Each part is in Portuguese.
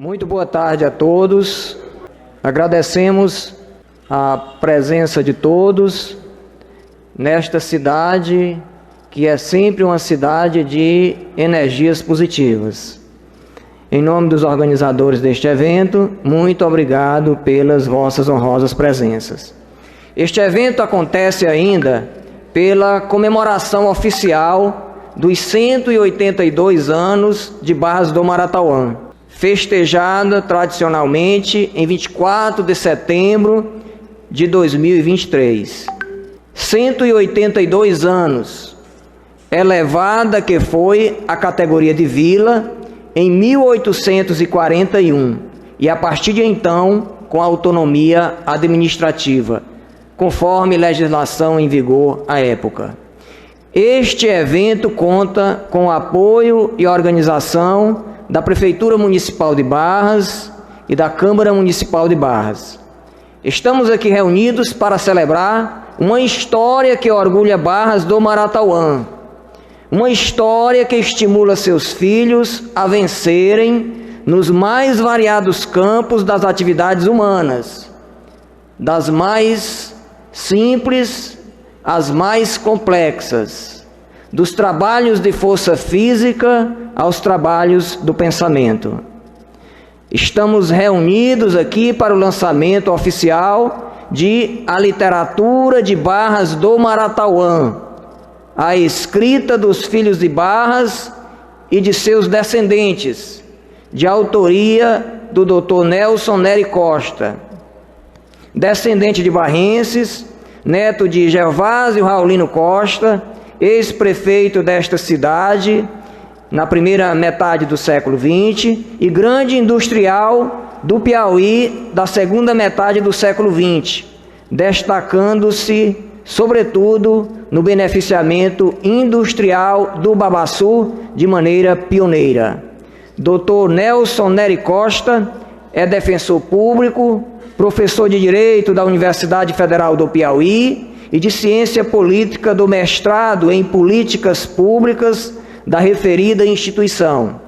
Muito boa tarde a todos. Agradecemos a presença de todos nesta cidade, que é sempre uma cidade de energias positivas. Em nome dos organizadores deste evento, muito obrigado pelas vossas honrosas presenças. Este evento acontece ainda pela comemoração oficial dos 182 anos de Barras do Maratauã, festejada tradicionalmente em 24 de setembro de 2023. 182 anos, elevada que foi a categoria de vila em 1841 e a partir de então com autonomia administrativa, conforme legislação em vigor à época. Este evento conta com o apoio e organização da Prefeitura Municipal de Barras e da Câmara Municipal de Barras. Estamos aqui reunidos para celebrar uma história que orgulha Barras do Maratauã, uma história que estimula seus filhos a vencerem nos mais variados campos das atividades humanas, das mais simples às mais complexas, dos trabalhos de força física aos trabalhos do pensamento. Estamos reunidos aqui para o lançamento oficial de A Literatura de Barras do Maratauã, a escrita dos filhos de Barras e de seus descendentes, de autoria do Dr. Nelson Nery Costa, descendente de barrenses, neto de Gervásio Raulino Costa, ex-prefeito desta cidade na primeira metade do século XX e grande industrial do Piauí da segunda metade do século XX, destacando-se, sobretudo, no beneficiamento industrial do babaçu de maneira pioneira. Dr. Nelson Nery Costa é defensor público, professor de Direito da Universidade Federal do Piauí e de Ciência Política do mestrado em Políticas Públicas da referida instituição.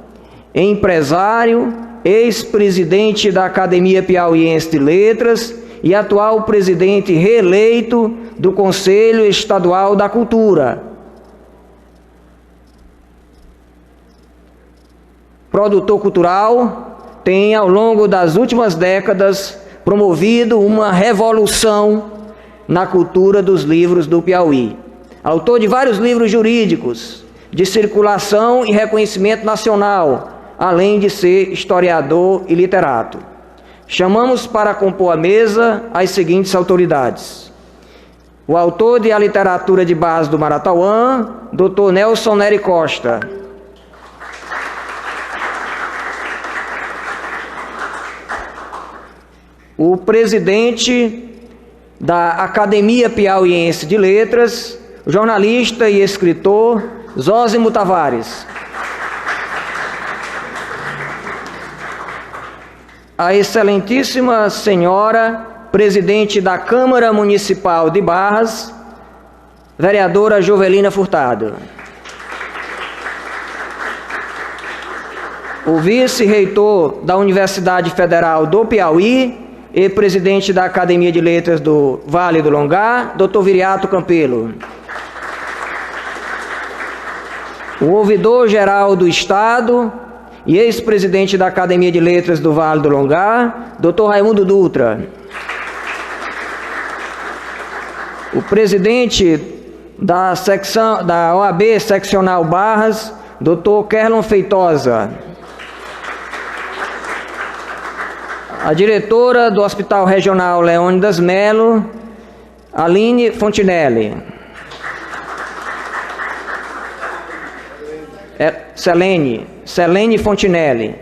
Empresário, ex-presidente da Academia Piauiense de Letras e atual presidente reeleito do Conselho Estadual da Cultura. Produtor cultural, tem ao longo das últimas décadas promovido uma revolução na cultura dos livros do Piauí. Autor de vários livros jurídicos, de circulação e reconhecimento nacional, além de ser historiador e literato. Chamamos para compor a mesa as seguintes autoridades: o autor de A Literatura de Barras do Maratauã, Dr. Nelson Nery Costa. O presidente da Academia Piauiense de Letras, jornalista e escritor, Zósimo Tavares. A excelentíssima senhora presidente da Câmara Municipal de Barras, vereadora Jovelina Furtado. O vice-reitor da Universidade Federal do Piauí e presidente da Academia de Letras do Vale do Longar, Dr. Viriato Campelo. O ouvidor-geral do Estado e ex-presidente da Academia de Letras do Vale do Longar, Dr. Raimundo Dutra. O presidente da OAB Seccional Barras, Dr. Kerlon Feitosa. A diretora do Hospital Regional Leônidas Melo, Aline Fontinelli. Selene Fontinelli.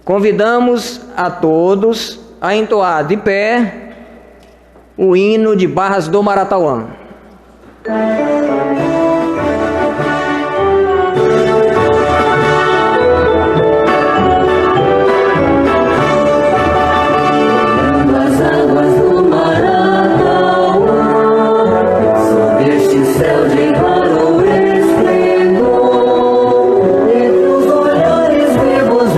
Convidamos a todos a entoar de pé o hino de Barras do Maratauã. Céu de raro esplendor, entre os olhares vivos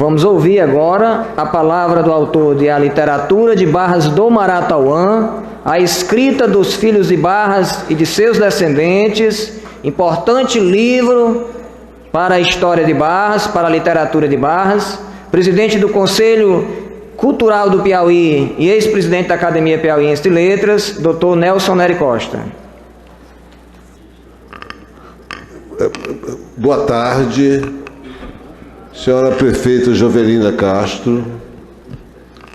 Vamos ouvir agora a palavra do autor de A Literatura de Barras do Maratauã, a escrita dos filhos de Barras e de seus descendentes, importante livro para a história de Barras, para a literatura de Barras, presidente do Conselho Cultural do Piauí e ex-presidente da Academia Piauiense de Letras, Dr. Nelson Nery Costa. Boa tarde, senhora prefeita Jovelina Castro,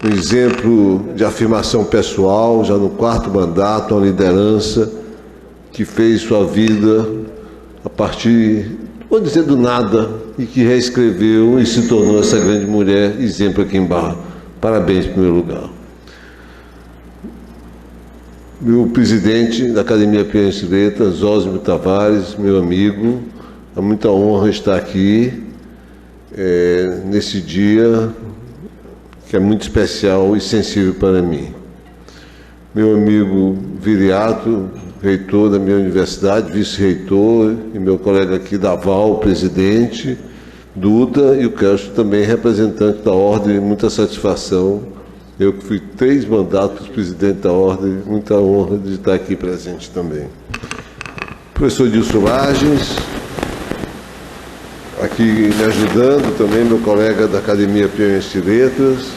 um exemplo de afirmação pessoal, já no 4º mandato, uma liderança que fez sua vida a partir, vou dizer, do nada, e que reescreveu e se tornou essa grande mulher, exemplo aqui em Barra. Parabéns, em primeiro lugar. Meu presidente da Academia Piauiense de Letras, Zósimo Tavares, meu amigo, é muita honra estar aqui nesse dia que é muito especial e sensível para mim. Meu amigo Viriato, reitor da minha universidade, vice-reitor, e meu colega aqui Daval, presidente, Duda, e o Castro também representante da Ordem, muita satisfação. Eu que fui 3 mandatos presidente da Ordem, muita honra de estar aqui presente também. Professor Dilson Lages, aqui me ajudando também, meu colega da Academia Piauiense de Letras.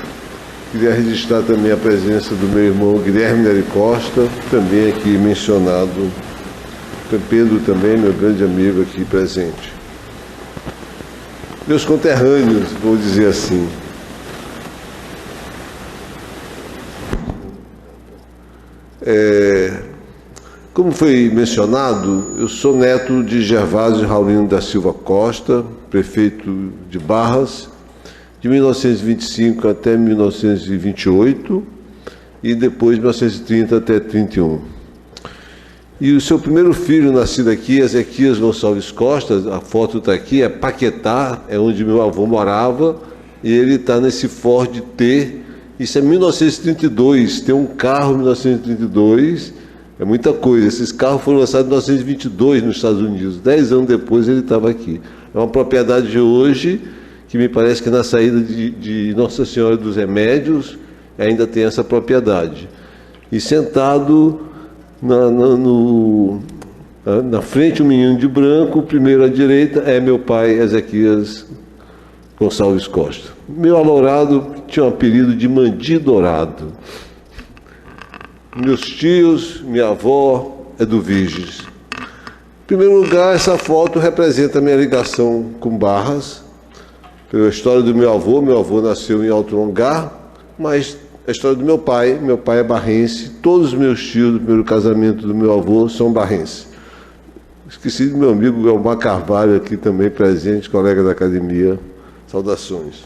Queria registrar também a presença do meu irmão Guilherme Nery Costa, também aqui mencionado. Pedro também, meu grande amigo aqui presente. Meus conterrâneos, vou dizer assim. Como foi mencionado, eu sou neto de Gervásio Raulino da Silva Costa, prefeito de Barras, de 1925 até 1928 e depois de 1930 até 31. E o seu primeiro filho nascido aqui, Ezequias Gonçalves Costa, a foto está aqui, é Paquetá, é onde meu avô morava, e ele está nesse Ford T, isso é 1932, tem um carro em 1932, é muita coisa, esses carros foram lançados em 1922 nos Estados Unidos, 10 anos depois ele estava aqui. É uma propriedade de hoje, que me parece que na saída de Nossa Senhora dos Remédios ainda tem essa propriedade. E sentado na frente um menino de branco, primeiro à direita é meu pai, Ezequias Gonçalves Costa. Meu alourado tinha um apelido de Mandi Dourado. Meus tios, minha avó é do Viges. Em primeiro lugar, essa foto representa a minha ligação com Barras, pela história do meu avô nasceu em Alto Longar, mas a história do meu pai é barrense, todos os meus tios do primeiro casamento do meu avô são barrenses. Esqueci do meu amigo Elmar Carvalho aqui também presente, colega da academia, saudações.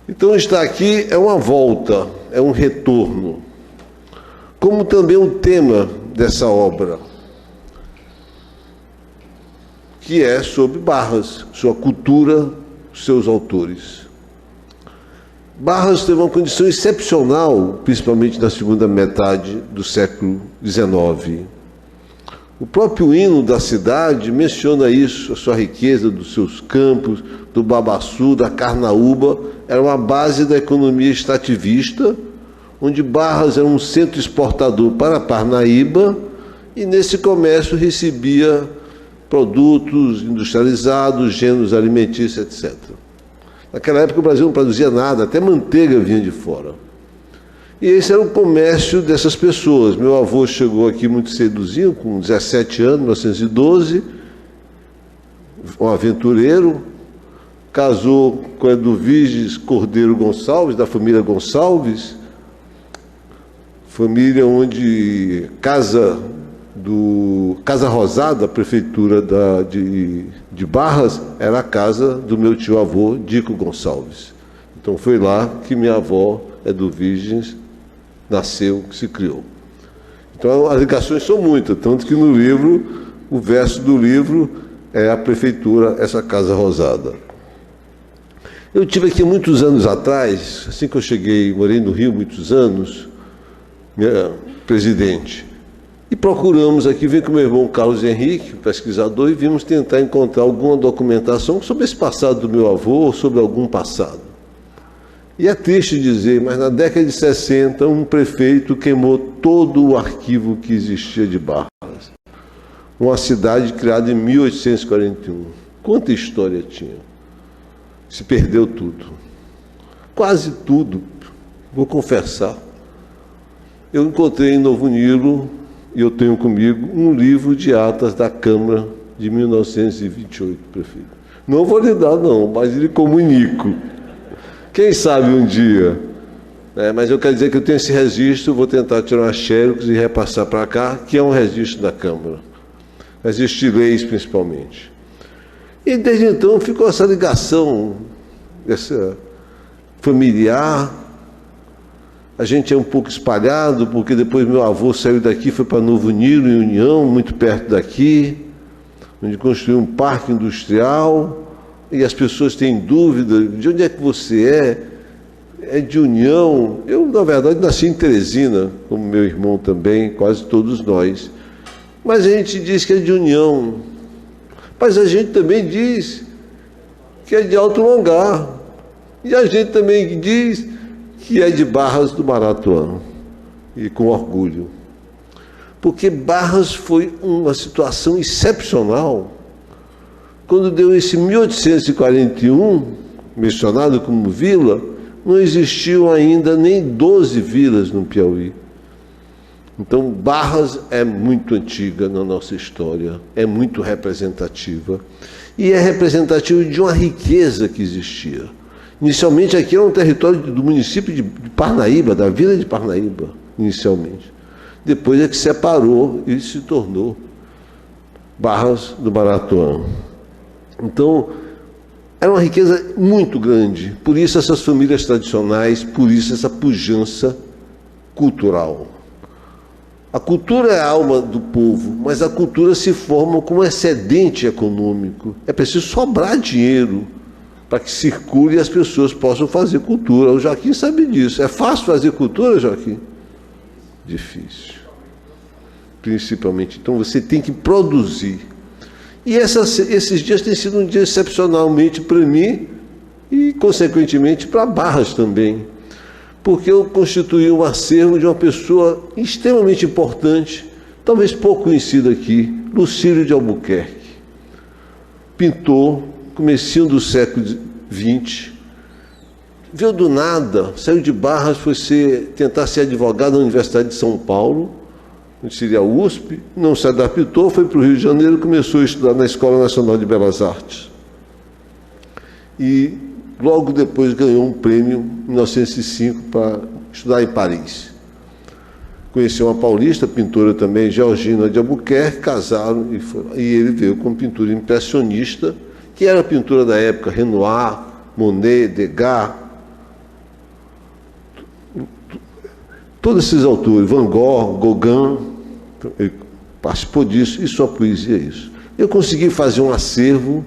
Então estar aqui é uma volta, é um retorno, como também o tema dessa obra, que é sobre Barras, sua cultura, seus autores. Barras teve uma condição excepcional, principalmente na segunda metade do século XIX. O próprio hino da cidade menciona isso, a sua riqueza dos seus campos, do babaçu, da carnaúba, era uma base da economia extrativista, onde Barras era um centro exportador para Parnaíba, e nesse comércio recebia produtos industrializados, gêneros alimentícios, etc. Naquela época o Brasil não produzia nada, até manteiga vinha de fora. E esse era o comércio dessas pessoas. Meu avô chegou aqui muito cedozinho, com 17 anos, 1912, um aventureiro, casou com a do Viges Cordeiro Gonçalves, da família Gonçalves, família onde Casa Rosada, a prefeitura de Barras, era a casa do meu tio-avô, Dico Gonçalves. Então foi lá que minha avó, é do Viges, nasceu, se criou. Então as ligações são muitas, tanto que no livro, o verso do livro é a prefeitura, essa Casa Rosada. Eu tive aqui muitos anos atrás, assim que eu cheguei, morei no Rio muitos anos, minha presidente, E procuramos aqui, vim com meu irmão Carlos Henrique, pesquisador, e vimos tentar encontrar alguma documentação sobre esse passado do meu avô, ou sobre algum passado. E é triste dizer, mas na década de 60, um prefeito queimou todo o arquivo que existia de Barras. Uma cidade criada em 1841. Quanta história tinha? Se perdeu tudo. Quase tudo, vou confessar. Eu encontrei em Novo Nilo, e eu tenho comigo, um livro de atas da Câmara de 1928, prefeito. Não vou lhe dar, não, mas lhe comunico. Quem sabe um dia. Mas eu quero dizer que eu tenho esse registro, vou tentar tirar uma xerox e repassar para cá, que é um registro da Câmara. Registro de leis, principalmente. E desde então ficou essa ligação, essa familiar. A gente é um pouco espalhado, porque depois meu avô saiu daqui, foi para Novo Nilo, em União, muito perto daqui, onde construiu um parque industrial, e as pessoas têm dúvida, de onde é que você é? É de União. Eu, na verdade, nasci em Teresina, como meu irmão também, quase todos nós. Mas a gente diz que é de União. Mas a gente também diz que é de Alto Longar. E a gente também diz que é de Barras do Maratuã, e com orgulho. Porque Barras foi uma situação excepcional. Quando deu esse 1841, mencionado como vila, não existiam ainda nem 12 vilas no Piauí. Então, Barras é muito antiga na nossa história, é muito representativa, e é representativa de uma riqueza que existia. Inicialmente aqui era um território do município de Parnaíba, da vila de Parnaíba, inicialmente. Depois é que separou e se tornou Barras do Maratuã. Então, era uma riqueza muito grande, por isso essas famílias tradicionais, por isso essa pujança cultural. A cultura é a alma do povo, mas a cultura se forma como excedente econômico. É preciso sobrar dinheiro para que circule e as pessoas possam fazer cultura. O Joaquim sabe disso. É fácil fazer cultura, Joaquim? Difícil. Principalmente. Então você tem que produzir. E esses dias têm sido um dia excepcionalmente para mim e, consequentemente, para Barras também. Porque eu constituí um acervo de uma pessoa extremamente importante, talvez pouco conhecida aqui, Lucílio de Albuquerque. Pintor, comecinho do século XX, veio do nada, saiu de Barras, foi tentar ser advogado na Universidade de São Paulo, onde seria a USP, não se adaptou, foi para o Rio de Janeiro e começou a estudar na Escola Nacional de Belas Artes. E logo depois ganhou um prêmio, em 1905, para estudar em Paris. Conheceu uma paulista, pintora também, Georgina de Albuquerque, casaram e ele veio com pintura impressionista, que era a pintura da época, Renoir, Monet, Degas, todos esses autores, Van Gogh, Gauguin, ele participou disso, e sua poesia é isso. Eu consegui fazer um acervo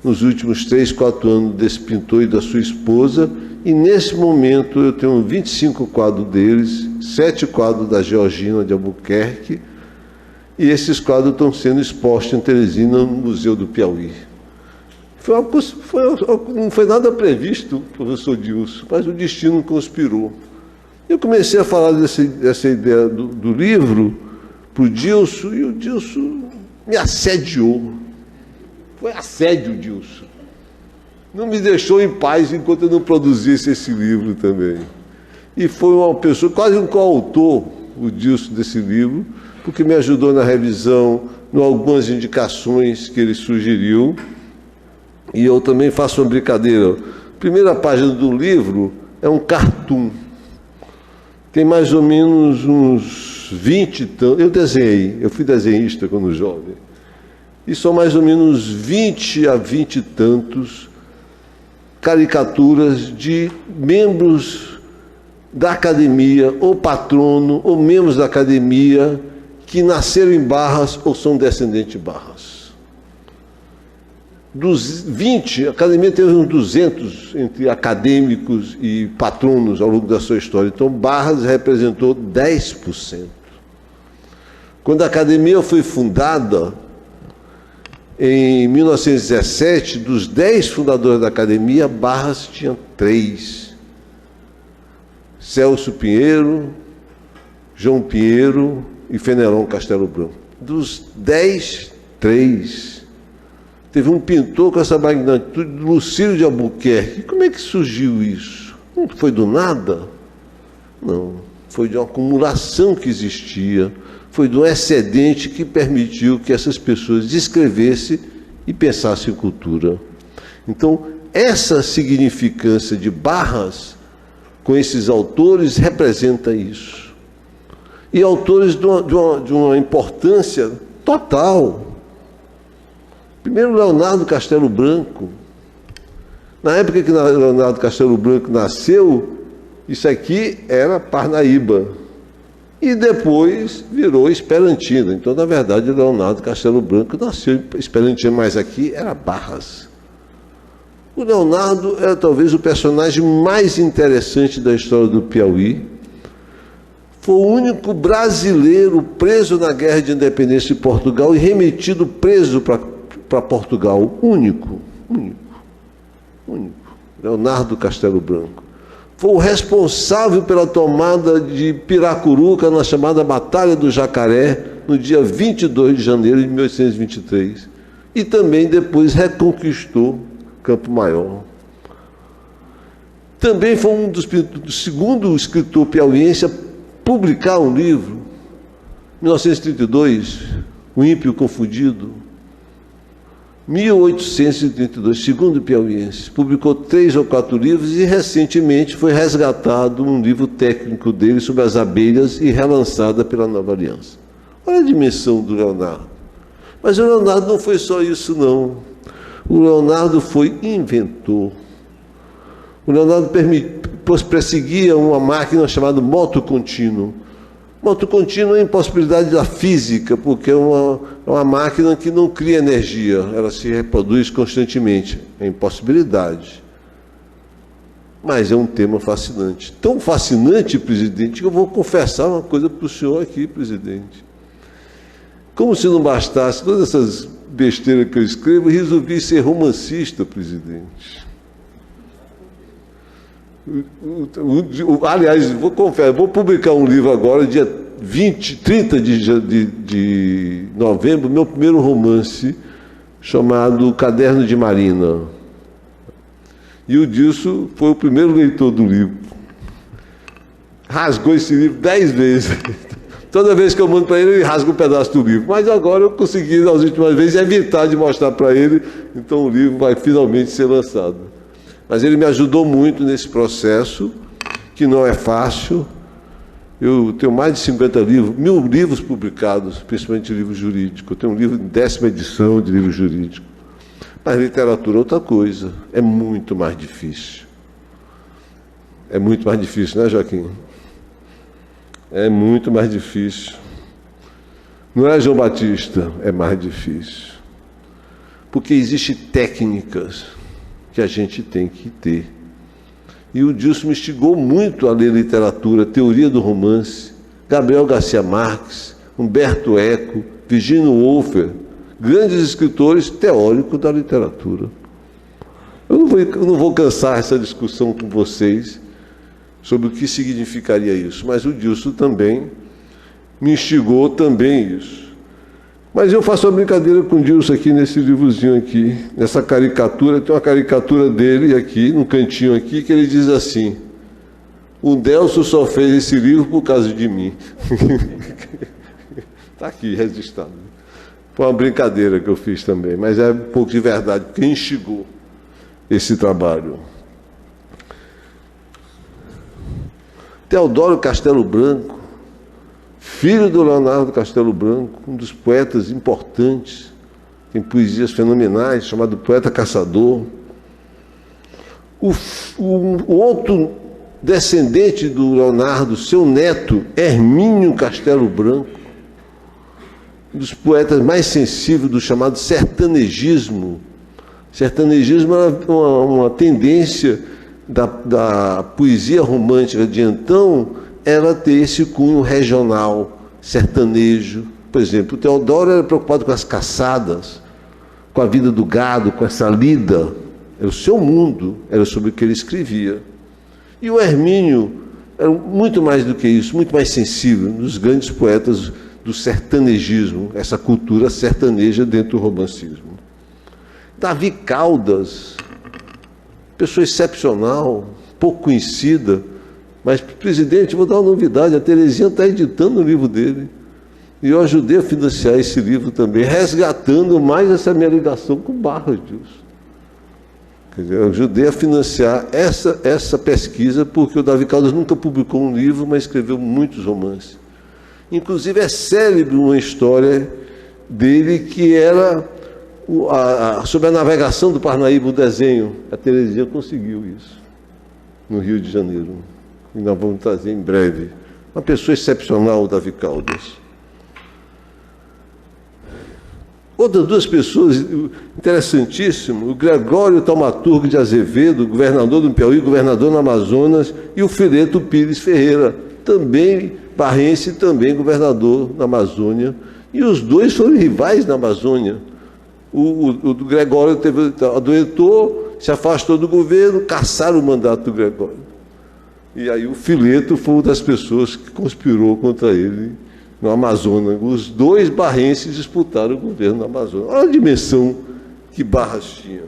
nos últimos 3, 4 anos desse pintor e da sua esposa, e nesse momento eu tenho 25 quadros deles, 7 quadros da Georgina de Albuquerque, e esses quadros estão sendo expostos em Teresina, no Museu do Piauí. Não foi nada previsto, professor Dilson, mas o destino conspirou. Eu comecei a falar dessa ideia do livro para o Dilson, e o Dilson me assediou. Foi assédio, Dilson. Não me deixou em paz enquanto eu não produzisse esse livro também. E foi uma pessoa, quase um coautor, o Dilson, desse livro, porque me ajudou na revisão, em algumas indicações que ele sugeriu. E eu também faço uma brincadeira. A primeira página do livro é um cartoon. Tem mais ou menos uns 20... Eu desenhei, eu fui desenhista quando jovem. E são mais ou menos 20 a 20 e tantos caricaturas de membros da academia, ou patrono, ou membros da academia, que nasceram em Barras ou são descendentes de Barras. Dos 20, a academia teve uns 200 entre acadêmicos e patronos ao longo da sua história. Então, Barras representou 10%. Quando a academia foi fundada, em 1917, dos 10 fundadores da academia, Barras tinha 3. Celso Pinheiro, João Pinheiro e Fenelon Castelo Branco. Dos 10, 3. Teve um pintor com essa magnitude, Lucílio de Albuquerque. Como é que surgiu isso? Não foi do nada? Não. Foi de uma acumulação que existia, foi de um excedente que permitiu que essas pessoas escrevessem e pensassem em cultura. Então, essa significância de Barras com esses autores representa isso. E autores de uma importância total. Primeiro, Leonardo Castelo Branco. Na época que Leonardo Castelo Branco nasceu, isso aqui era Parnaíba. E depois virou Esperantina. Então, na verdade, Leonardo Castelo Branco nasceu em Esperantina, mas aqui era Barras. O Leonardo era talvez o personagem mais interessante da história do Piauí. Foi o único brasileiro preso na Guerra de Independência de Portugal e remetido preso para Portugal. Único. Leonardo Castelo Branco. Foi o responsável pela tomada de Piracuruca na chamada Batalha do Jacaré, no dia 22 de janeiro de 1823. E também depois reconquistou Campo Maior. Também foi do segundo escritor piauiense a publicar um livro, 1932, O Ímpio Confundido. 1832, segundo piauiense, publicou 3 ou 4 livros e recentemente foi resgatado um livro técnico dele sobre as abelhas e relançada pela Nova Aliança. Olha a dimensão do Leonardo. Mas o Leonardo não foi só isso, não. O Leonardo foi inventor. O Leonardo perseguia uma máquina chamada moto contínuo. Moto contínuo é impossibilidade da física, porque é uma máquina que não cria energia, ela se reproduz constantemente. É impossibilidade. Mas é um tema fascinante. Tão fascinante, presidente, que eu vou confessar uma coisa para o senhor aqui, presidente. Como se não bastasse todas essas besteiras que eu escrevo, resolvi ser romancista, presidente. Aliás, vou publicar um livro agora, dia 30 de novembro, meu primeiro romance, chamado Caderno de Marina. E o Dilson foi o primeiro leitor do livro. Rasgou esse livro 10 vezes. Toda vez que eu mando para ele, ele rasga um pedaço do livro. Mas agora eu consegui, nas últimas vezes, evitar de mostrar para ele, então o livro vai finalmente ser lançado. Mas ele me ajudou muito nesse processo, que não é fácil. Eu tenho mais de 50 livros, 1000 livros publicados, principalmente livro jurídico. Eu tenho um livro em 10ª edição de livro jurídico. Mas literatura é outra coisa, é muito mais difícil. É muito mais difícil, né, Joaquim? É muito mais difícil. Não é, João Batista? É mais difícil. Porque existem técnicas que a gente tem que ter. E o Dilson me instigou muito a ler literatura, teoria do romance, Gabriel Garcia Marques, Humberto Eco, Virginia Woolf, grandes escritores teóricos da literatura. Eu não vou cansar essa discussão com vocês sobre o que significaria isso, mas o Dilson também me instigou também isso. Mas eu faço uma brincadeira com o Dilson aqui nesse livrozinho aqui, nessa caricatura, tem uma caricatura dele aqui, num cantinho aqui, que ele diz assim: o Delso só fez esse livro por causa de mim. Está aqui, registrado. Foi uma brincadeira que eu fiz também, mas é um pouco de verdade, porque instigou esse trabalho. Teodoro Castelo Branco, filho do Leonardo Castelo Branco, um dos poetas importantes, tem poesias fenomenais, chamado Poeta Caçador. O outro descendente do Leonardo, seu neto, Hermínio Castelo Branco, um dos poetas mais sensíveis do chamado sertanegismo. Sertanegismo era uma tendência da poesia romântica de então, ela ter esse cunho regional, sertanejo, Por exemplo, o Teodoro era preocupado com as caçadas, com a vida do gado, com essa lida. Era o seu mundo, era sobre o que ele escrevia. E o Hermínio era muito mais do que isso, muito mais sensível, um dos grandes poetas do sertanegismo, essa cultura sertaneja dentro do romancismo. Davi Caldas, pessoa excepcional, pouco conhecida, mas, presidente, vou dar uma novidade, a Terezinha está editando o livro dele. E eu ajudei a financiar esse livro também, resgatando mais essa minha ligação com Barras, Dilson. Quer dizer, eu ajudei a financiar essa pesquisa, porque o Davi Caldas nunca publicou um livro, mas escreveu muitos romances. Inclusive, é célebre uma história dele que era sobre a navegação do Parnaíba, o desenho. A Terezinha conseguiu isso, no Rio de Janeiro. E nós vamos trazer em breve. Uma pessoa excepcional, o Davi Caldas. Outras duas pessoas interessantíssimas, o Gregório Taumaturgo de Azevedo, governador do Piauí, governador no Amazonas, e o Fileto Pires Ferreira, também barrense, também governador na Amazônia. E os dois foram rivais na Amazônia. O Gregório adoentou, se afastou do governo, cassaram o mandato do Gregório. E aí o Fileto foi uma das pessoas que conspirou contra ele no Amazonas. Os dois barrenses disputaram o governo no Amazonas. Olha a dimensão que Barras tinha.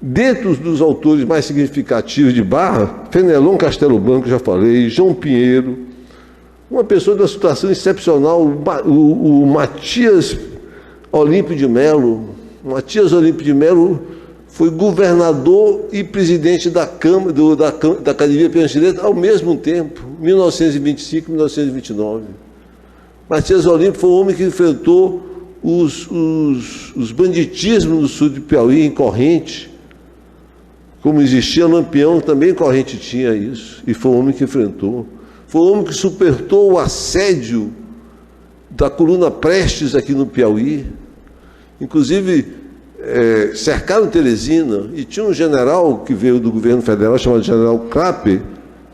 Dentro dos autores mais significativos de Barra, Fenelon Castelo Branco, já falei, João Pinheiro, uma pessoa de uma situação excepcional, o Matias Olímpio de Melo. Matias Olímpio de Melo foi governador e presidente da Câmara, da Academia Piauiense de Letras ao mesmo tempo, 1925 e 1929. Matias Olímpio foi o homem que enfrentou os banditismos no sul de Piauí, em Corrente. Como existia Lampião, também Corrente tinha isso, e foi o homem que enfrentou. Foi o homem que supertou o assédio da coluna Prestes aqui no Piauí. Inclusive, cercaram Teresina, e tinha um general que veio do governo federal, chamado General Clapper,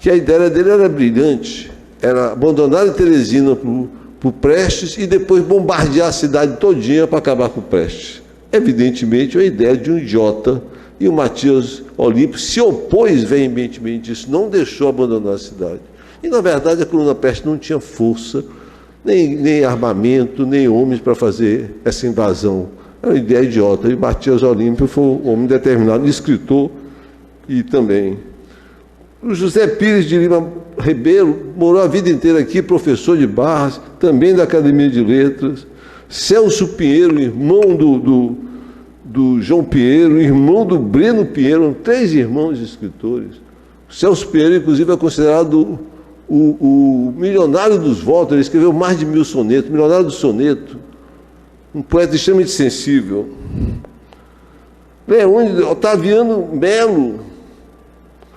que a ideia dele era brilhante, era abandonar Teresina para o Prestes e depois bombardear a cidade todinha para acabar com o Prestes. Evidentemente, a ideia de um idiota, e o Matias Olímpio se opôs veementemente a isso, não deixou abandonar a cidade. E, na verdade, a coluna Prestes não tinha força, nem armamento, nem homens para fazer essa invasão. Era uma ideia idiota. E Matias Olímpio foi um homem determinado, escritor e também. O José Pires de Lima Ribeiro morou a vida inteira aqui, professor de Barras, também da Academia de Letras. Celso Pinheiro, irmão do João Pinheiro, irmão do Breno Pinheiro, 3 irmãos escritores. O Celso Pinheiro, inclusive, é considerado o milionário dos votos. Ele escreveu mais de 1000 sonetos, milionário do soneto. Um poeta extremamente sensível. Otaviano Melo.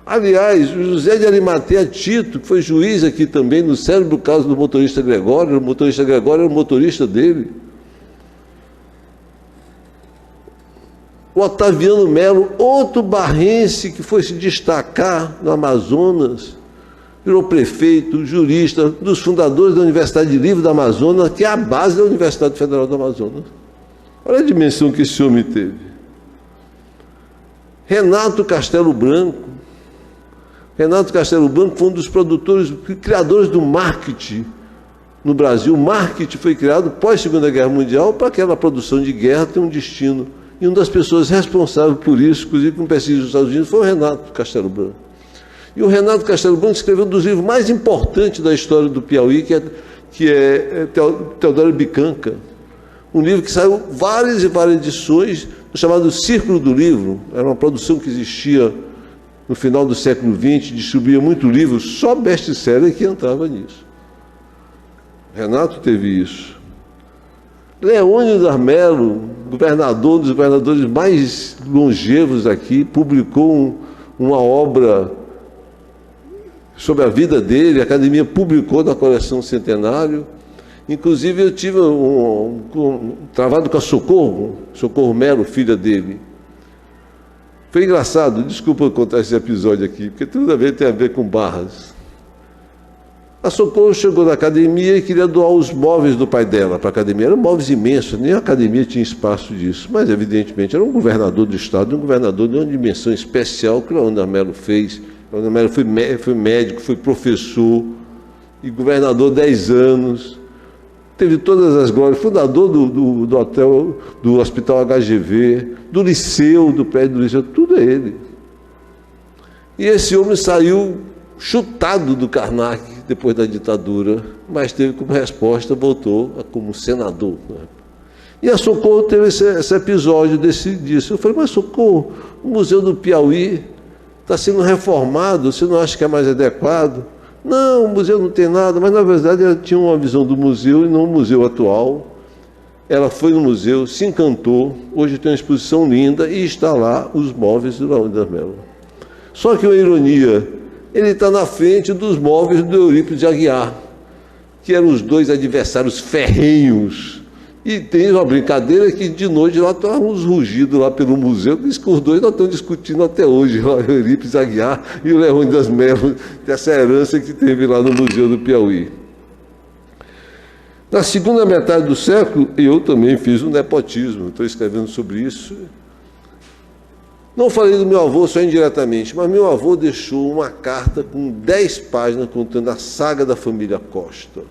Aliás, o José de Arimatea Tito, que foi juiz aqui também, no célebre caso do motorista Gregório, o motorista Gregório era o motorista dele. O Otaviano Melo, outro barrense que foi se destacar no Amazonas, virou prefeito, jurista, dos fundadores da Universidade Livre do Amazonas, que é a base da Universidade Federal do Amazonas. Olha a dimensão que esse homem teve. Renato Castelo Branco. Renato Castelo Branco foi um dos produtores, criadores do marketing no Brasil. O marketing foi criado pós-Segunda Guerra Mundial para aquela produção de guerra ter um destino. E uma das pessoas responsáveis por isso, inclusive com pesquisa dos Estados Unidos, foi o Renato Castelo Branco. E o Renato Castelo Branco escreveu um dos livros mais importantes da história do Piauí, que é Teodoro Bicanca. Um livro que saiu várias e várias edições, chamado Círculo do Livro. Era uma produção que existia no final do século XX, distribuía muito livro, só best-seller que entrava nisso. Renato teve isso. Leônidas Armelo, governador, um dos governadores mais longevos aqui, publicou uma obra sobre a vida dele, a Academia publicou na coleção Centenário. Inclusive, eu tive um travado com a Socorro Melo, filha dele. Foi engraçado, desculpa eu contar esse episódio aqui, porque tudo tem a ver com Barras. A Socorro chegou na academia e queria doar os móveis do pai dela para a academia. Eram móveis imensos, nem a academia tinha espaço disso. Mas, evidentemente, era um governador do Estado, um governador de uma dimensão especial que o Leônidas Melo fez. O Leônidas Melo foi médico, foi professor e governador 10 anos. Teve todas as glórias, fundador do hotel, do Hospital HGV, do Liceu, do prédio do Liceu, tudo é ele. E esse homem saiu chutado do Karnak depois da ditadura, mas teve como resposta, voltou como senador. E a Socorro teve esse episódio disso. Eu falei, mas Socorro, o Museu do Piauí está sendo reformado, você não acha que é mais adequado? Não, o museu não tem nada, mas na verdade ela tinha uma visão do museu e não o museu atual. Ela foi no museu, se encantou, hoje tem uma exposição linda e está lá os móveis do Leônidas Melo. Só que uma ironia, ele está na frente dos móveis do Eurípides de Aguiar, que eram os dois adversários ferrenhos. E tem uma brincadeira que de noite lá estavam uns rugidos lá pelo museu, que os dois nós estamos discutindo até hoje, o Eurípides Aguiar e o Leônidas Melo, dessa herança que teve lá no Museu do Piauí. Na segunda metade do século, eu também fiz um nepotismo, estou escrevendo sobre isso. Não falei do meu avô só indiretamente, mas meu avô deixou uma carta com 10 páginas contando a saga da família Costa,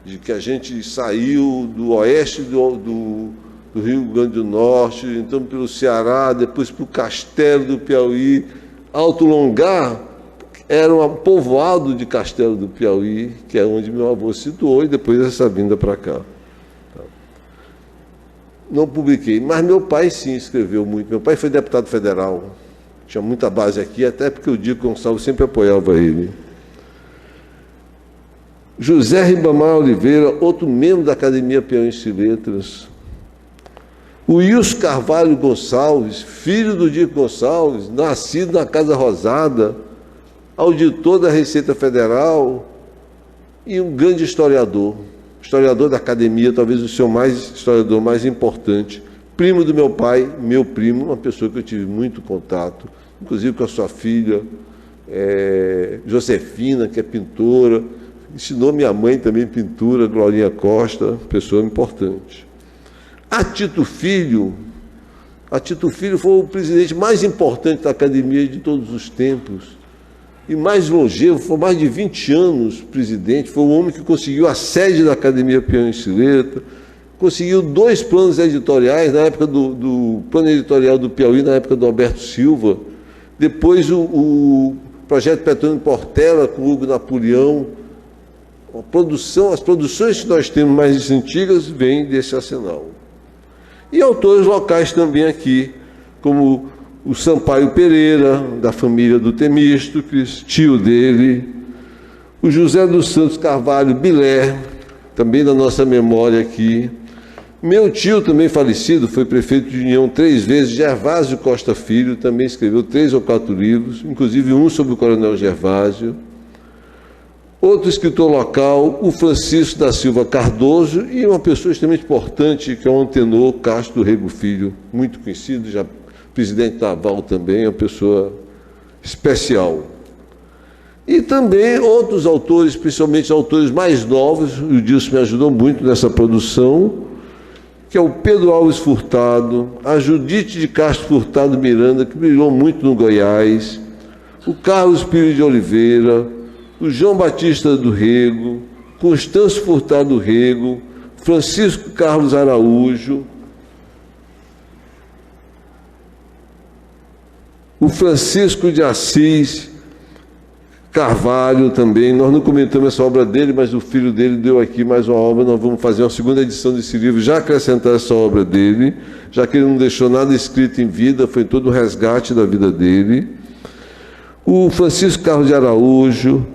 de que a gente saiu do oeste do Rio Grande do Norte, então pelo Ceará, depois para o Castelo do Piauí. Alto Longar era um povoado de Castelo do Piauí, que é onde meu avô se doou, e depois essa vinda para cá. Não publiquei, mas meu pai sim escreveu muito. Meu pai foi deputado federal, tinha muita base aqui, até porque o Dico Gonçalves sempre apoiava ele. José Ribamar Oliveira, outro membro da Academia Piauiense de Letras. O Wilson Carvalho Gonçalves, filho do Dico Gonçalves, nascido na Casa Rosada, auditor da Receita Federal e um grande historiador da academia, talvez o seu historiador mais importante, primo do meu pai, meu primo, uma pessoa que eu tive muito contato, inclusive com a sua filha, Josefina, que é pintora, ensinou minha mãe também pintura, Glorinha Costa, pessoa importante. A Tito Filho foi o presidente mais importante da academia de todos os tempos, e mais longevo, foi mais de 20 anos presidente, foi o homem que conseguiu a sede da Academia Piauiense de Letras, conseguiu 2 planos editoriais, na época do plano editorial do Piauí, na época do Alberto Silva, depois o projeto Petrônio Portela com o Hugo Napoleão. As produções que nós temos mais antigas vêm desse arsenal. E autores locais também aqui, como o Sampaio Pereira, da família do Temístocles, tio dele, o José dos Santos Carvalho Bilé, também da nossa memória aqui. Meu tio, também falecido, foi prefeito de União 3 vezes, Gervásio Costa Filho, também escreveu 3 ou 4 livros, inclusive um sobre o Coronel Gervásio. Outro escritor local, o Francisco da Silva Cardoso, e uma pessoa extremamente importante, que é o Antenor Castro Rego Filho, muito conhecido, já presidente da AVAL também, uma pessoa especial. E também outros autores, principalmente autores mais novos, o Dilson me ajudou muito nessa produção, que é o Pedro Alves Furtado, a Judite de Castro Furtado Miranda, que brilhou muito no Goiás, o Carlos Pires de Oliveira, o João Batista do Rego, Constâncio Furtado Rego, Francisco Carlos Araújo, o Francisco de Assis Carvalho também. Nós não comentamos essa obra dele, mas o filho dele deu aqui mais uma obra. Nós vamos fazer uma segunda edição desse livro, já acrescentar essa obra dele, já que ele não deixou nada escrito em vida, foi todo o resgate da vida dele. O Francisco Carlos de Araújo,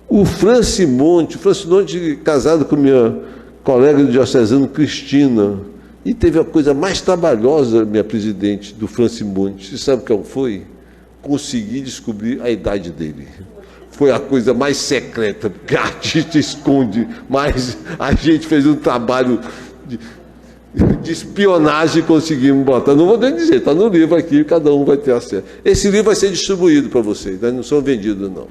o Francimonte, casado com minha colega do diocesano Cristina, e teve a coisa mais trabalhosa, minha presidente, do Francimonte. Você sabe qual foi? Conseguir descobrir a idade dele. Foi a coisa mais secreta, porque a artista esconde, mas a gente fez um trabalho de espionagem e conseguimos botar. Não vou nem dizer, está no livro aqui, cada um vai ter acesso. Esse livro vai ser distribuído para vocês, não são vendidos, não.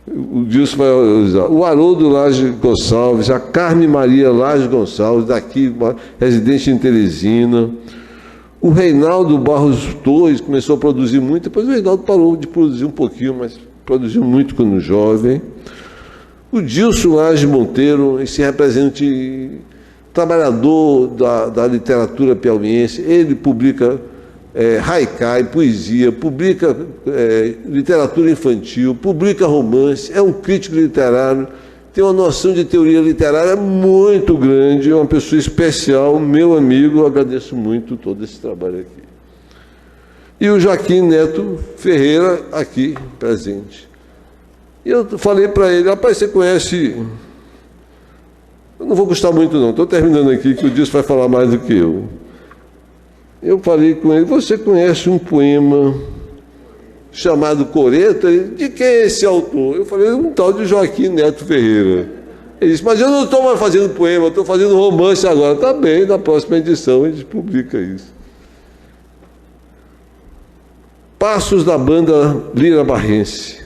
O Dilson vai usar. O Haroldo Laje Gonçalves, a Carme Maria Laje Gonçalves, daqui, residente em Teresina. O Reinaldo Barros Torres começou a produzir muito, depois o Reinaldo parou de produzir um pouquinho, mas produziu muito quando jovem. O Dilson Laje Monteiro, esse representante trabalhador da literatura piauiense, ele publica haikai, poesia, publica literatura infantil, publica romance, é um crítico literário, tem uma noção de teoria literária muito grande, é uma pessoa especial, meu amigo, agradeço muito todo esse trabalho aqui. E o Joaquim Neto Ferreira, aqui presente. E eu falei para ele, rapaz, você conhece... Eu não vou gostar muito não, estou terminando aqui, que o Dilson vai falar mais do que eu. Eu falei com ele, você conhece um poema chamado Coreto? De quem é esse autor? Eu falei, um tal de Joaquim Neto Ferreira. Ele disse, mas eu não estou mais fazendo poema, eu estou fazendo romance agora. Tá bem, na próxima edição a gente publica isso. Passos da banda Lira Barrense.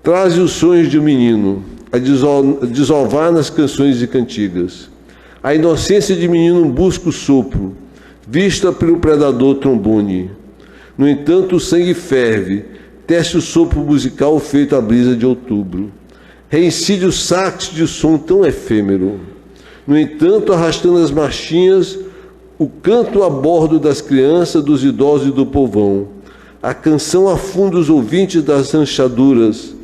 Traze os sonhos de um menino, a desovar nas canções e cantigas. A inocência de menino busca o sopro, vista pelo predador trombone. No entanto, o sangue ferve, tece o sopro musical feito à brisa de outubro. Reincide o sax de som tão efêmero. No entanto, arrastando as marchinhas, o canto a bordo das crianças, dos idosos e do povão. A canção afunda os ouvintes das ranchaduras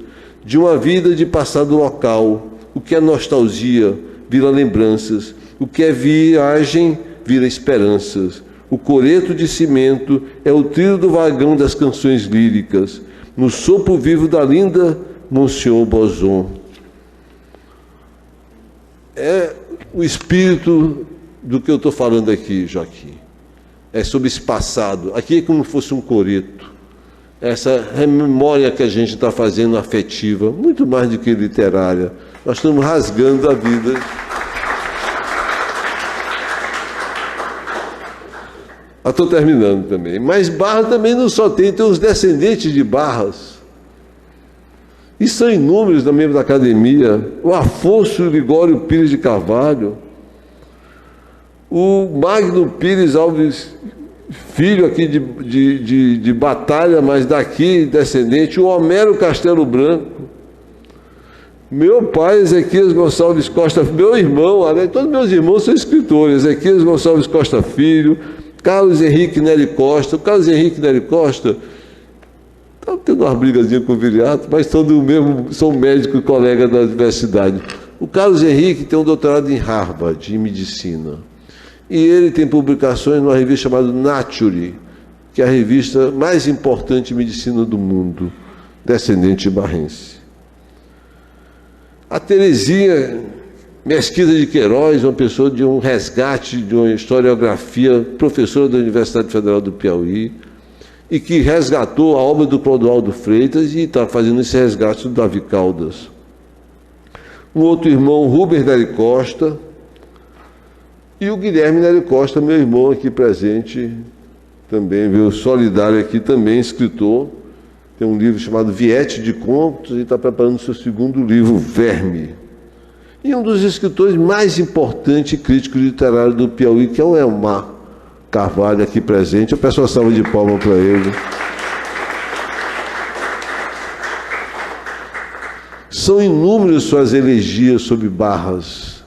de uma vida de passado local. O que é nostalgia vira lembranças. O que é viagem vira esperanças. O coreto de cimento é o trilho do vagão das canções líricas, no sopro vivo da linda Monsieur Boson. É o espírito do que eu estou falando aqui, Joaquim. É sobre esse passado. Aqui é como se fosse um coreto. Essa memória que a gente está fazendo afetiva, muito mais do que literária. Nós estamos rasgando a vida. Estou terminando também. Mas Barra também não só tem os descendentes de Barras. E são inúmeros da membro da academia. O Afonso Ligório Pires de Carvalho, o Magno Pires Alves, filho aqui de Batalha, mas daqui, descendente, o Homero Castelo Branco, meu pai, Ezequias Gonçalves Costa, meu irmão, todos meus irmãos são escritores, Ezequias Gonçalves Costa Filho, Carlos Henrique Nery Costa. O Carlos Henrique Nery Costa está tendo uma brigazinha com o Viriato, mas são médico e colega da universidade. O Carlos Henrique tem um doutorado em Harvard, em medicina. E ele tem publicações numa revista chamada Nature, que é a revista mais importante de medicina do mundo, descendente barrense. A Terezinha Mesquita de Queiroz, uma pessoa de um resgate, de uma historiografia, professora da Universidade Federal do Piauí, e que resgatou a obra do Clodoaldo Freitas e está fazendo esse resgate do Davi Caldas. Um outro irmão, Rubens Nery Costa, e o Guilherme Nery Costa, meu irmão aqui presente, também, viu, solidário aqui, também escritor, tem um livro chamado Viete de Contos e está preparando seu segundo livro, Verme. E um dos escritores mais importantes e críticos literários do Piauí, que é o Elmar Carvalho, aqui presente. Eu peço uma salva de palmas para ele. São inúmeras suas elegias sobre Barras.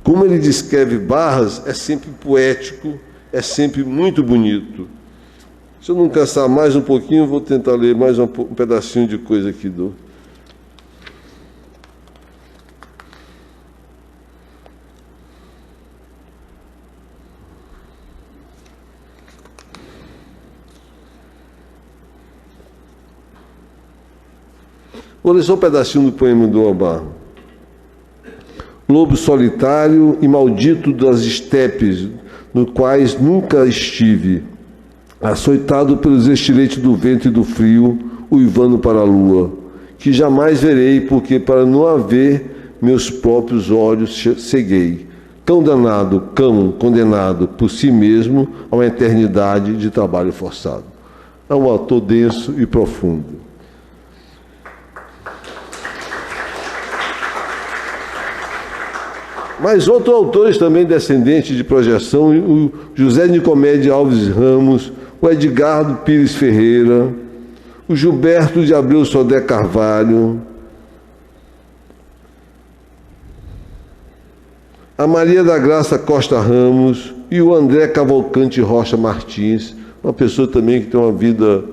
Como ele descreve Barras, é sempre poético, é sempre muito bonito. Se eu não cansar mais um pouquinho, eu vou tentar ler mais um pedacinho de coisa aqui do... Vou ler só um pedacinho do poema do Omar. Lobo solitário e maldito das estepes, no quais nunca estive, açoitado pelos estiletes do vento e do frio, uivando para a lua, que jamais verei, porque para não haver meus próprios olhos ceguei. Cão danado, cão condenado por si mesmo a uma eternidade de trabalho forçado. É um autor denso e profundo. Mas outros autores também descendentes de projeção, o José Nicomede Alves Ramos, o Edgardo Pires Ferreira, o Gilberto de Abreu Sodré Carvalho, a Maria da Graça Costa Ramos e o André Cavalcante Rocha Martins, uma pessoa também que tem uma vida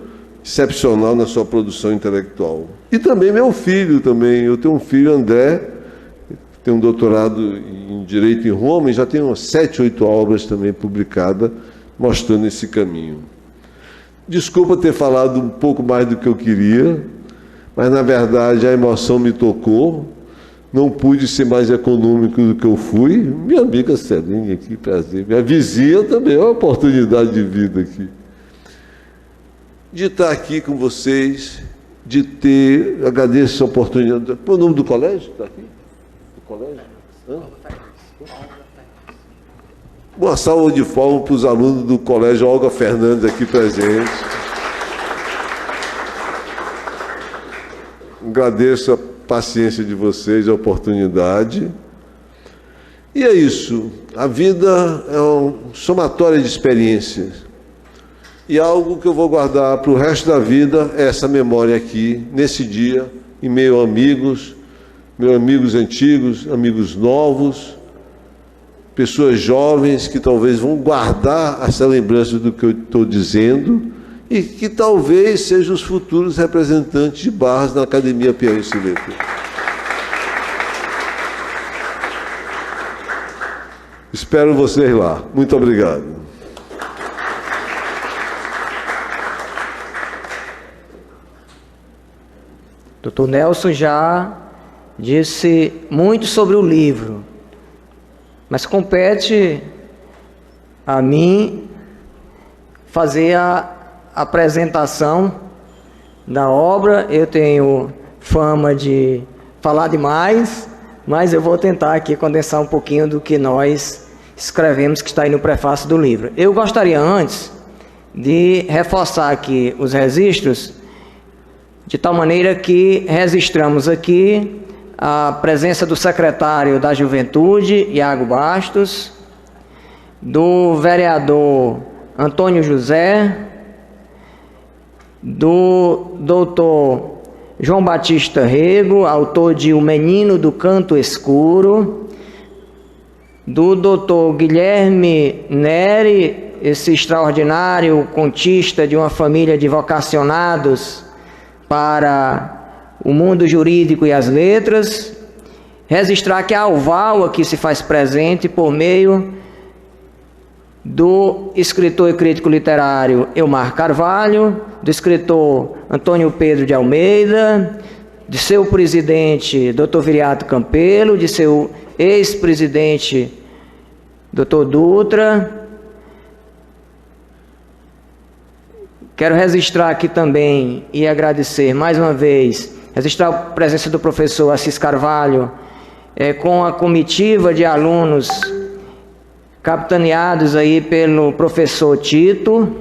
excepcional na sua produção intelectual. E também meu filho também, eu tenho um filho, André, tem um doutorado em Direito em Roma e já tem umas 7, 8 obras também publicadas mostrando esse caminho. Desculpa ter falado um pouco mais do que eu queria, mas na verdade a emoção me tocou, não pude ser mais econômico do que eu fui. Minha amiga Celinha aqui, prazer, minha vizinha também, é uma oportunidade de vida aqui. De estar aqui com vocês, de ter, agradeço essa oportunidade. Qual é o nome do colégio? Está aqui? Colégio? Uma salva de palmas para os alunos do Colégio Olga Fernandes aqui presentes. Agradeço a paciência de vocês, a oportunidade. E é isso. A vida é um somatório de experiências. E algo que eu vou guardar para o resto da vida é essa memória aqui, nesse dia, em meio a amigos, meus amigos antigos, amigos novos, pessoas jovens que talvez vão guardar essa lembrança do que eu estou dizendo e que talvez sejam os futuros representantes de Barras na Academia Piauiense de Letras. Espero vocês lá. Muito obrigado. Dr. Nelson já disse muito sobre o livro, mas compete a mim fazer a apresentação da obra. Eu tenho fama de falar demais, mas eu vou tentar aqui condensar um pouquinho do que nós escrevemos, que está aí no prefácio do livro. Eu gostaria antes de reforçar aqui os registros, de tal maneira que registramos aqui a presença do secretário da Juventude, Iago Bastos, do vereador Antônio José, do doutor João Batista Rego, autor de O Menino do Canto Escuro, do doutor Guilherme Neri, esse extraordinário contista de uma família de vocacionados para o mundo jurídico e as letras. Registrar que a Alval aqui se faz presente por meio do escritor e crítico literário Elmar Carvalho, do escritor Antônio Pedro de Almeida, de seu presidente Dr. Viriato Campelo, de seu ex-presidente Dr. Dutra. Quero registrar aqui também e agradecer mais uma vez, registrar a presença do professor Assis Carvalho, com a comitiva de alunos capitaneados aí pelo professor Tito.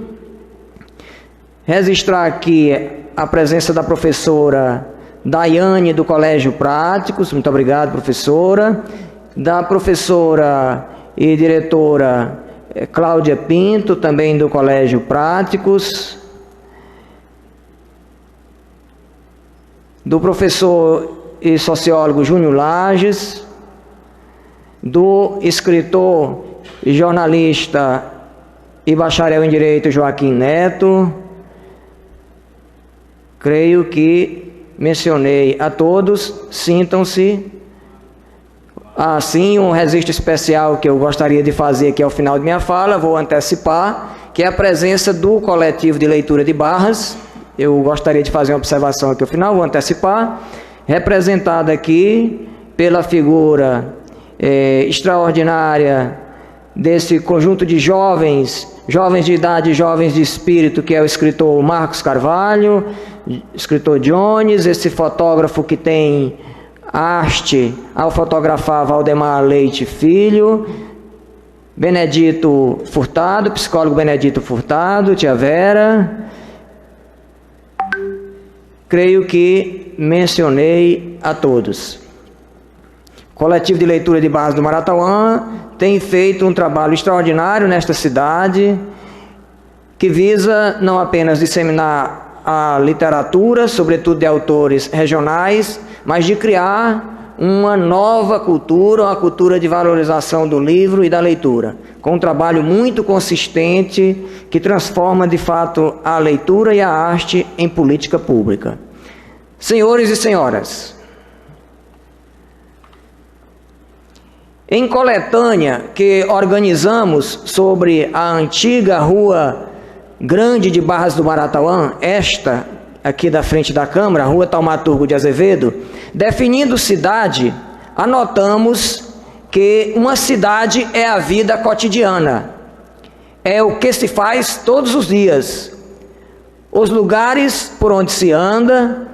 Registrar aqui a presença da professora Daiane do Colégio Práticos, muito obrigado, professora, da professora e diretora Cláudia Pinto, também do Colégio Práticos, do professor e sociólogo Júnior Lages, do escritor e jornalista e bacharel em Direito Joaquim Neto. Creio que mencionei a todos. Sintam-se. Assim, um registro especial que eu gostaria de fazer aqui ao final de minha fala, vou antecipar, que é a presença do coletivo de leitura de Barras. Eu gostaria de fazer uma observação aqui ao final, vou antecipar, representada aqui pela figura extraordinária desse conjunto de jovens de idade, jovens de espírito, que é o escritor Marcos Carvalho, escritor Jones, esse fotógrafo que tem haste ao fotografar Valdemar Leite Filho, Benedito Furtado, psicólogo Benedito Furtado, tia Vera. Creio que mencionei a todos. Coletivo de Leitura de Barras do Maratauã tem feito um trabalho extraordinário nesta cidade, que visa não apenas disseminar a literatura, sobretudo de autores regionais, mas de criar uma nova cultura, uma cultura de valorização do livro e da leitura, com um trabalho muito consistente que transforma de fato a leitura e a arte em política pública. Senhores e senhoras, em coletânea que organizamos sobre a antiga Rua Grande de Barras do Maratauã, esta aqui da frente da Câmara, Rua Taumaturgo de Azevedo, definindo cidade, anotamos que uma cidade é a vida cotidiana, é o que se faz todos os dias, os lugares por onde se anda,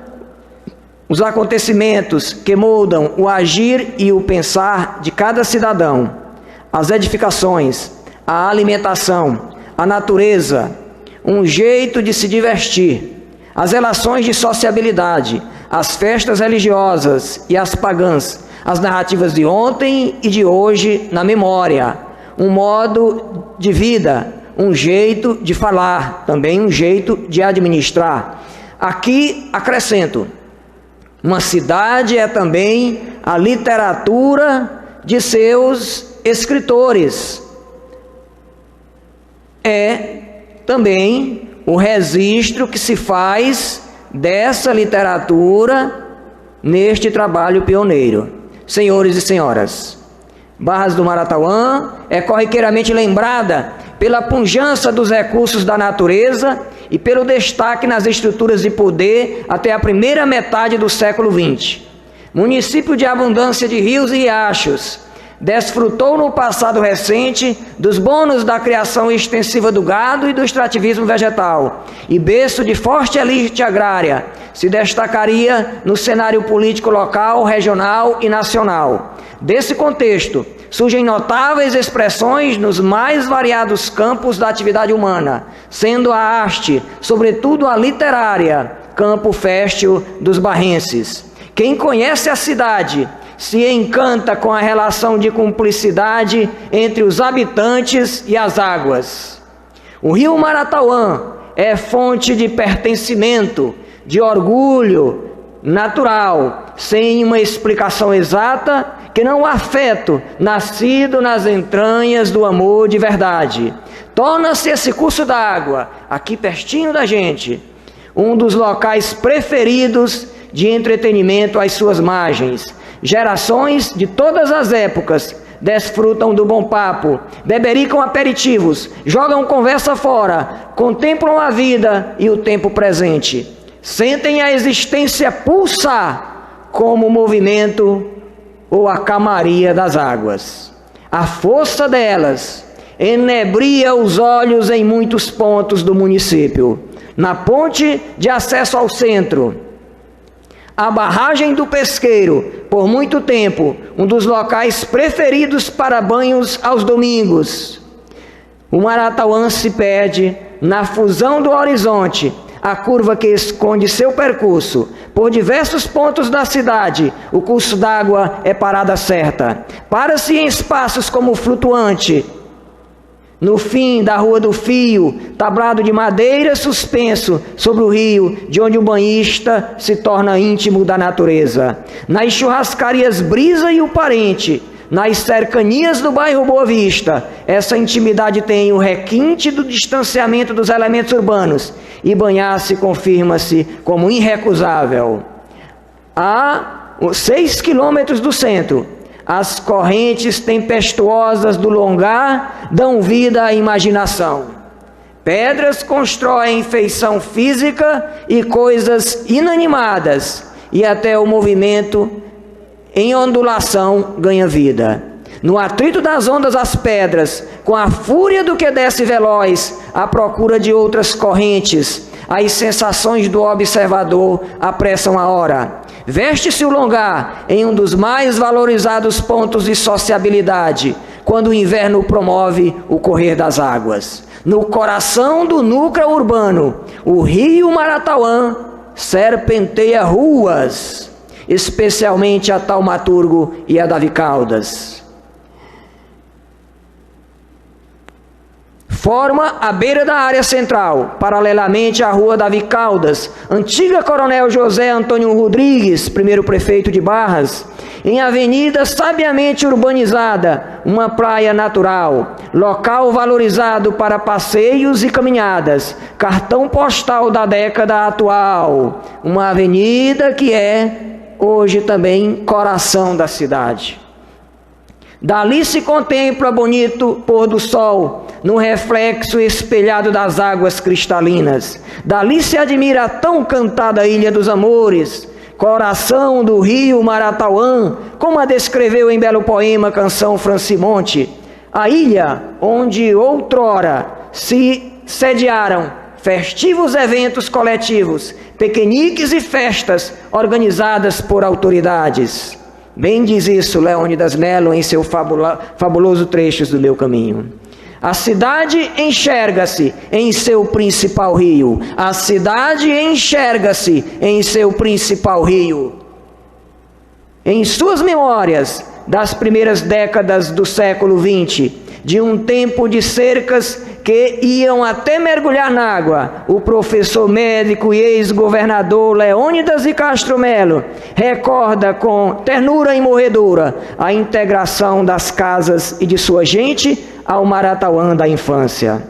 os acontecimentos que moldam o agir e o pensar de cada cidadão, as edificações, a alimentação, a natureza, um jeito de se divertir, as relações de sociabilidade, as festas religiosas e as pagãs, as narrativas de ontem e de hoje na memória, um modo de vida, um jeito de falar, também um jeito de administrar. Aqui acrescento, uma cidade é também a literatura de seus escritores. É também o registro que se faz dessa literatura neste trabalho pioneiro. Senhores e senhoras, Barras do Maratauã é corriqueiramente lembrada pela pujança dos recursos da natureza e pelo destaque nas estruturas de poder até a primeira metade do século XX. Município de abundância de rios e riachos, desfrutou no passado recente dos bônus da criação extensiva do gado e do extrativismo vegetal, e berço de forte elite agrária, se destacaria no cenário político local, regional e nacional. Desse contexto, surgem notáveis expressões nos mais variados campos da atividade humana, sendo a arte, sobretudo a literária, campo fértil dos barrenses. Quem conhece a cidade se encanta com a relação de cumplicidade entre os habitantes e as águas. O rio Maratauã é fonte de pertencimento, de orgulho natural, sem uma explicação exata, que não o afeto, nascido nas entranhas do amor de verdade. Torna-se esse curso d'água, aqui pertinho da gente, um dos locais preferidos de entretenimento às suas margens. Gerações de todas as épocas desfrutam do bom papo, bebericam aperitivos, jogam conversa fora, contemplam a vida e o tempo presente. Sentem a existência pulsar como o movimento ou a calmaria das águas. A força delas enebria os olhos em muitos pontos do município. Na ponte de acesso ao centro, a barragem do Pesqueiro, por muito tempo, um dos locais preferidos para banhos aos domingos. O Maratauã se perde na fusão do horizonte, a curva que esconde seu percurso. Por diversos pontos da cidade, o curso d'água é parada certa. Para-se em espaços como flutuante, no fim da Rua do Fio, tablado de madeira suspenso sobre o rio, de onde o banhista se torna íntimo da natureza. Nas churrascarias Brisa e o Parente, nas cercanias do bairro Boa Vista, essa intimidade tem o requinte do distanciamento dos elementos urbanos, e banhar-se confirma-se como irrecusável. A 6 quilômetros do centro, as correntes tempestuosas do longar dão vida à imaginação. Pedras constroem feição física e coisas inanimadas, e até o movimento em ondulação ganha vida. No atrito das ondas as pedras, com a fúria do que desce veloz, à procura de outras correntes, as sensações do observador apressam a hora. Veste-se o longar em um dos mais valorizados pontos de sociabilidade, quando o inverno promove o correr das águas. No coração do núcleo urbano, o rio Maratauã serpenteia ruas, especialmente a Taumaturgo e a Davi Caldas. Forma a beira da área central, paralelamente à rua Davi Caldas, antiga Coronel José Antônio Rodrigues, primeiro prefeito de Barras, em avenida sabiamente urbanizada, uma praia natural, local valorizado para passeios e caminhadas, cartão postal da década atual, uma avenida que é hoje também coração da cidade. Dali se contempla bonito pôr do sol, no reflexo espelhado das águas cristalinas. Dali se admira a tão cantada Ilha dos Amores, coração do rio Maratauã, como a descreveu em belo poema Canção Francimonte, a ilha onde outrora se sediaram festivos eventos coletivos, piqueniques e festas organizadas por autoridades. Bem diz isso Leônidas Melo em seu fabuloso Trechos do Meu Caminho. A cidade enxerga-se em seu principal rio. A cidade enxerga-se em seu principal rio. Em suas memórias das primeiras décadas do século XX, de um tempo de cercas que iam até mergulhar na água, o professor médico e ex-governador Leônidas de Castro Melo recorda com ternura imorredora a integração das casas e de sua gente ao Maratauã da infância.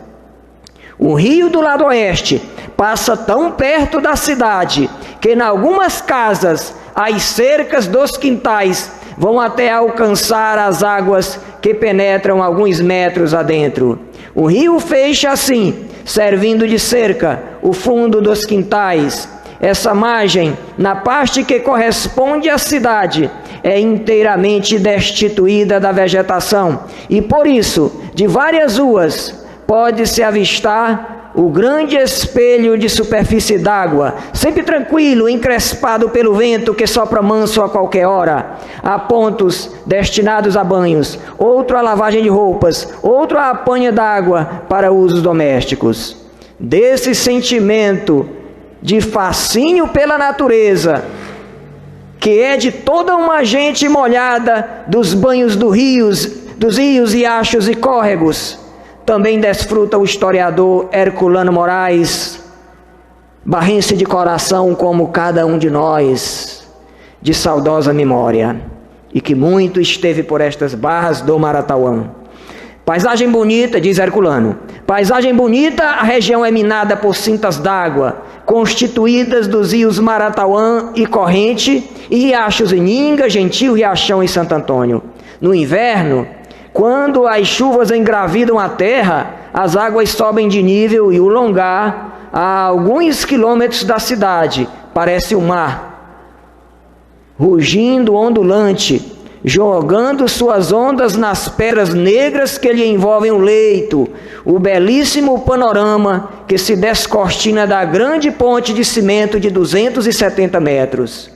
O rio do lado oeste passa tão perto da cidade que em algumas casas as cercas dos quintais vão até alcançar as águas que penetram alguns metros adentro. O rio fecha assim, servindo de cerca, o fundo dos quintais. Essa margem, na parte que corresponde à cidade, é inteiramente destituída da vegetação e, por isso, de várias ruas, pode-se avistar o grande espelho de superfície d'água, sempre tranquilo, encrespado pelo vento que sopra manso a qualquer hora. Há pontos destinados a banhos, outro a lavagem de roupas, outro a apanha d'água para usos domésticos. Desse sentimento de fascínio pela natureza, que é de toda uma gente molhada dos banhos dos rios, riachos e córregos, também desfruta o historiador Herculano Moraes, barrense de coração como cada um de nós, de saudosa memória, e que muito esteve por estas barras do Maratauã. Paisagem bonita, diz Herculano, paisagem bonita, a região é minada por cintas d'água, constituídas dos rios Maratauã e Corrente, e riachos Ininga, Gentil, Riachão e Santo Antônio. No inverno, quando as chuvas engravidam a terra, as águas sobem de nível e o longar, a alguns quilômetros da cidade, parece o mar, rugindo ondulante, jogando suas ondas nas pedras negras que lhe envolvem o leito, o belíssimo panorama que se descortina da grande ponte de cimento de 270 metros.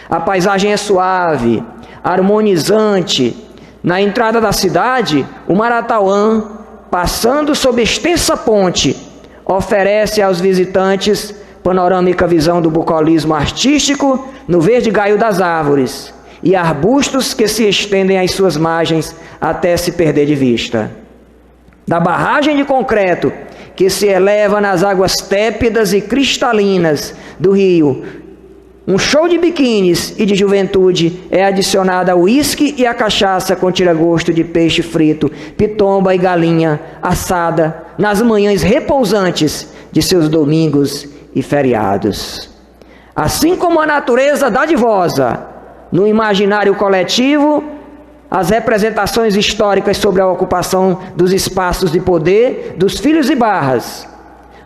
A paisagem é suave, harmonizante. Na entrada da cidade, o Maratauã, passando sob extensa ponte, oferece aos visitantes panorâmica visão do bucolismo artístico no verde gaio das árvores e arbustos que se estendem às suas margens até se perder de vista. Da barragem de concreto que se eleva nas águas tépidas e cristalinas do rio, um show de biquínis e de juventude é adicionado ao uísque e à cachaça com tira-gosto de peixe frito, pitomba e galinha assada nas manhãs repousantes de seus domingos e feriados. Assim como a natureza dadivosa, no imaginário coletivo, as representações históricas sobre a ocupação dos espaços de poder dos filhos de Barras,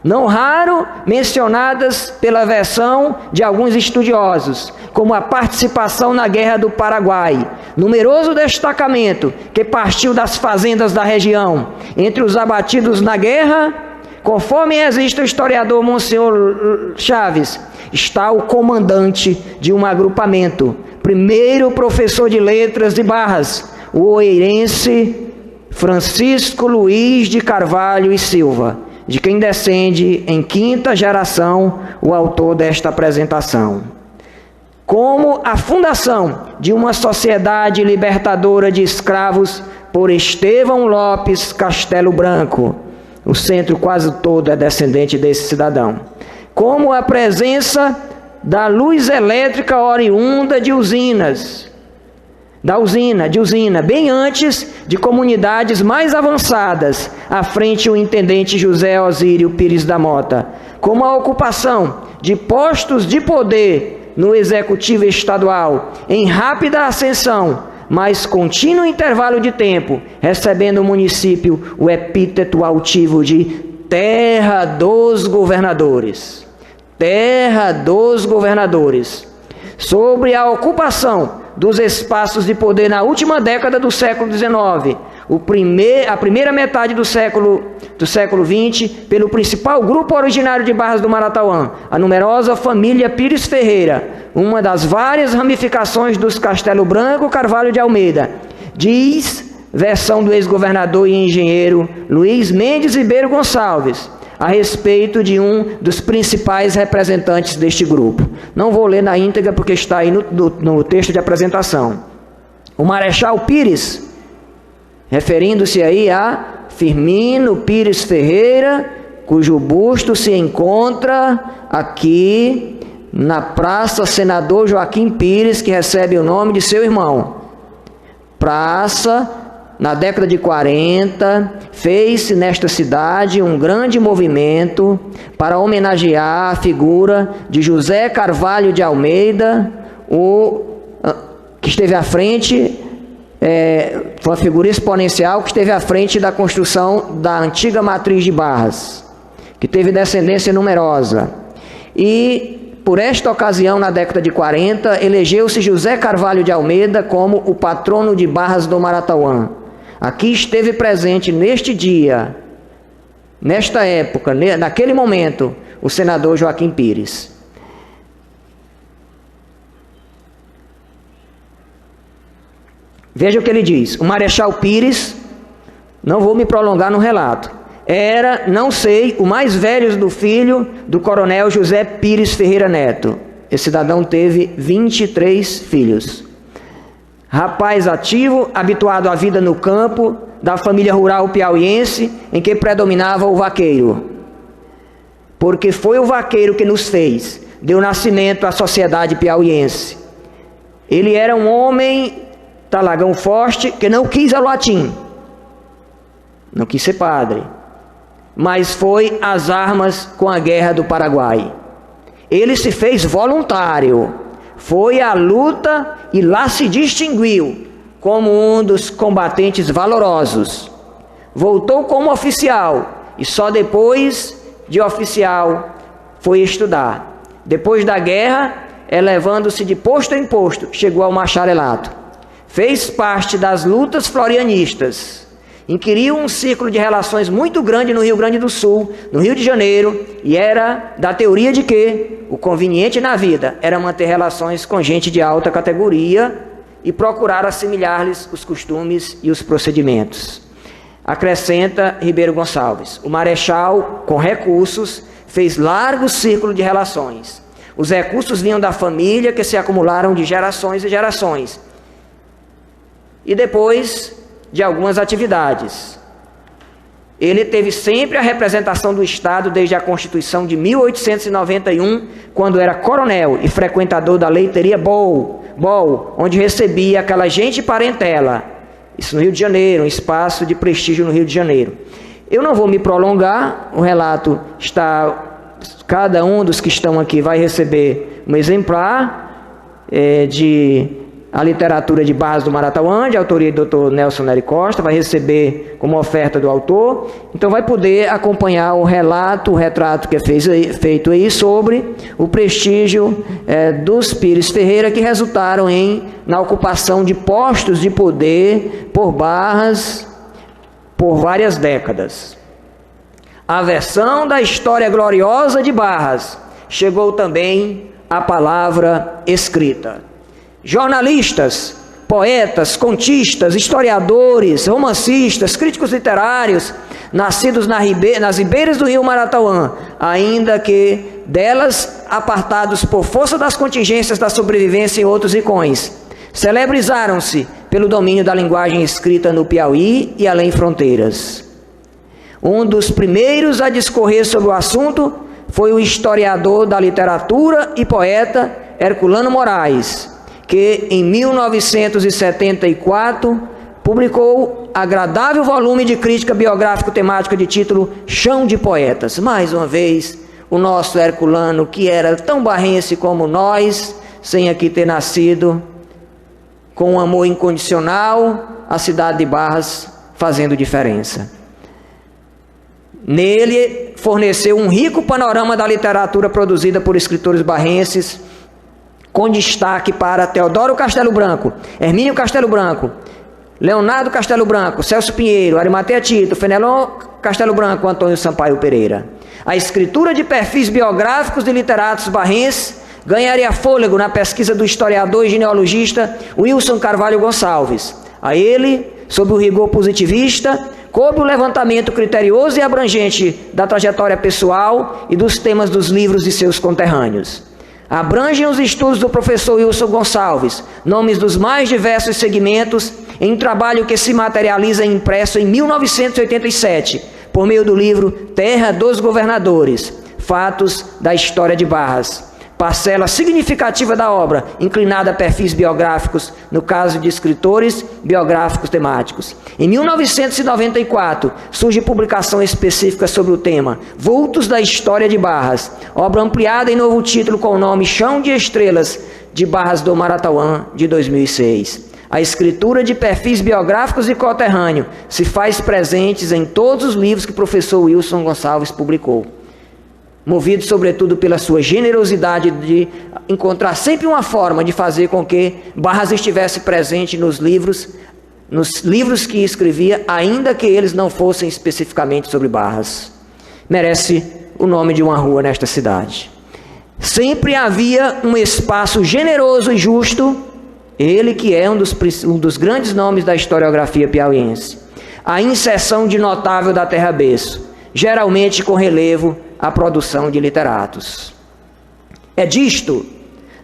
não raro mencionadas pela versão de alguns estudiosos, como a participação na Guerra do Paraguai, numeroso destacamento que partiu das fazendas da região. Entre os abatidos na guerra, conforme registra o historiador Monsenhor Chaves, está o comandante de um agrupamento, primeiro professor de letras de Barras, o oeirense Francisco Luiz de Carvalho e Silva, de quem descende em quinta geração o autor desta apresentação. como a fundação de uma sociedade libertadora de escravos por Estevão Lopes Castelo Branco. O centro quase todo é descendente desse cidadão. Como a presença da luz elétrica oriunda de usinas, de usina, bem antes de comunidades mais avançadas, à frente o intendente José Osírio Pires da Mota. Como a ocupação de postos de poder no executivo estadual, em rápida ascensão, mas contínuo intervalo de tempo, recebendo o município o epíteto altivo de terra dos governadores. Terra dos governadores. Sobre a ocupação dos espaços de poder na última década do século XIX, a primeira metade do século XX, pelo principal grupo originário de Barras do Maratauã, a numerosa família Pires Ferreira, uma das várias ramificações dos Castelo Branco Carvalho de Almeida, diz versão do ex-governador e engenheiro Luiz Mendes Ribeiro Gonçalves, a respeito de um dos principais representantes deste grupo. Não vou ler na íntegra porque está aí no texto de apresentação. O Marechal Pires, referindo-se aí a Firmino Pires Ferreira, cujo busto se encontra aqui na Praça Senador Joaquim Pires, que recebe o nome de seu irmão. Praça, na década de 40, fez-se nesta cidade um grande movimento para homenagear a figura de José Carvalho de Almeida, que esteve à frente, foi uma figura exponencial que esteve à frente da construção da antiga matriz de Barras, que teve descendência numerosa. E, por esta ocasião, na década de 40, elegeu-se José Carvalho de Almeida como o patrono de Barras do Maratauã. Aqui esteve presente neste dia, nesta época, naquele momento, o senador Joaquim Pires. Veja o que ele diz. O Marechal Pires, não vou me prolongar no relato, era, não sei, o mais velho do filho do coronel José Pires Ferreira Neto. Esse cidadão teve 23 filhos. Rapaz ativo, habituado à vida no campo, da família rural piauiense, em que predominava o vaqueiro. Porque foi o vaqueiro que nos fez, deu nascimento à sociedade piauiense. Ele era um homem talagão forte, que não quis o latim, não quis ser padre, mas foi às armas com a Guerra do Paraguai. Ele se fez voluntário, foi à luta e lá se distinguiu como um dos combatentes valorosos. Voltou como oficial e só depois de oficial foi estudar. Depois da guerra, elevando-se de posto em posto, chegou ao bacharelato. Fez parte das lutas florianistas. Inquiriu um círculo de relações muito grande no Rio Grande do Sul, no Rio de Janeiro, e era da teoria de que o conveniente na vida era manter relações com gente de alta categoria e procurar assimilar-lhes os costumes e os procedimentos. Acrescenta Ribeiro Gonçalves: o marechal, com recursos, fez largo círculo de relações. Os recursos vinham da família, que se acumularam de gerações e gerações, e depois de algumas atividades. Ele teve sempre a representação do Estado desde a Constituição de 1891, quando era coronel e frequentador da leiteria Bol, onde recebia aquela gente parentela. Isso no Rio de Janeiro, um espaço de prestígio no Rio de Janeiro. Eu não vou me prolongar, o relato está... Cada um dos que estão aqui vai receber um exemplar de A Literatura de Barras do Maratauã, de autoria do Dr. Nelson Nery Costa, vai receber como oferta do autor. Então vai poder acompanhar o relato, o retrato que é feito aí sobre o prestígio dos Pires Ferreira, que resultaram na ocupação de postos de poder por Barras por várias décadas. A versão da história gloriosa de Barras chegou também à palavra escrita. Jornalistas, poetas, contistas, historiadores, romancistas, críticos literários, nascidos nas ribeiras do rio Maratauã, ainda que delas apartados por força das contingências da sobrevivência em outros rincões, celebrizaram-se pelo domínio da linguagem escrita no Piauí e além fronteiras. Um dos primeiros a discorrer sobre o assunto foi o historiador da literatura e poeta Herculano Moraes, que em 1974 publicou agradável volume de crítica biográfico-temática de título Chão de Poetas. Mais uma vez, o nosso Herculano, que era tão barrense como nós, sem aqui ter nascido, com um amor incondicional, a cidade de Barras fazendo diferença. Nele forneceu um rico panorama da literatura produzida por escritores barrenses, com destaque para Teodoro Castelo Branco, Hermínio Castelo Branco, Leonardo Castelo Branco, Celso Pinheiro, Arimatea Tito, Fenelon Castelo Branco, Antônio Sampaio Pereira. A escritura de perfis biográficos de literatos barrenses ganharia fôlego na pesquisa do historiador e genealogista Wilson Carvalho Gonçalves. A ele, sob o rigor positivista, coube o levantamento criterioso e abrangente da trajetória pessoal e dos temas dos livros de seus conterrâneos. Abrangem os estudos do professor Wilson Gonçalves, nomes dos mais diversos segmentos, em um trabalho que se materializa impresso em 1987, por meio do livro Terra dos Governadores, Fatos da História de Barras. Parcela significativa da obra, inclinada a perfis biográficos, no caso de escritores biográficos temáticos. Em 1994, surge publicação específica sobre o tema, Vultos da História de Barras, obra ampliada em novo título com o nome Chão de Estrelas, de Barras do Maratauã, de 2006. A escritura de perfis biográficos e coterrâneo se faz presentes em todos os livros que o professor Wilson Gonçalves publicou. Movido sobretudo pela sua generosidade de encontrar sempre uma forma de fazer com que Barras estivesse presente nos livros que escrevia, ainda que eles não fossem especificamente sobre Barras. Merece o nome de uma rua nesta cidade. Sempre havia um espaço generoso e justo, ele que é um dos grandes nomes da historiografia piauiense, a inserção de notável da terra-berço, geralmente com relevo à produção de literatos. É disto,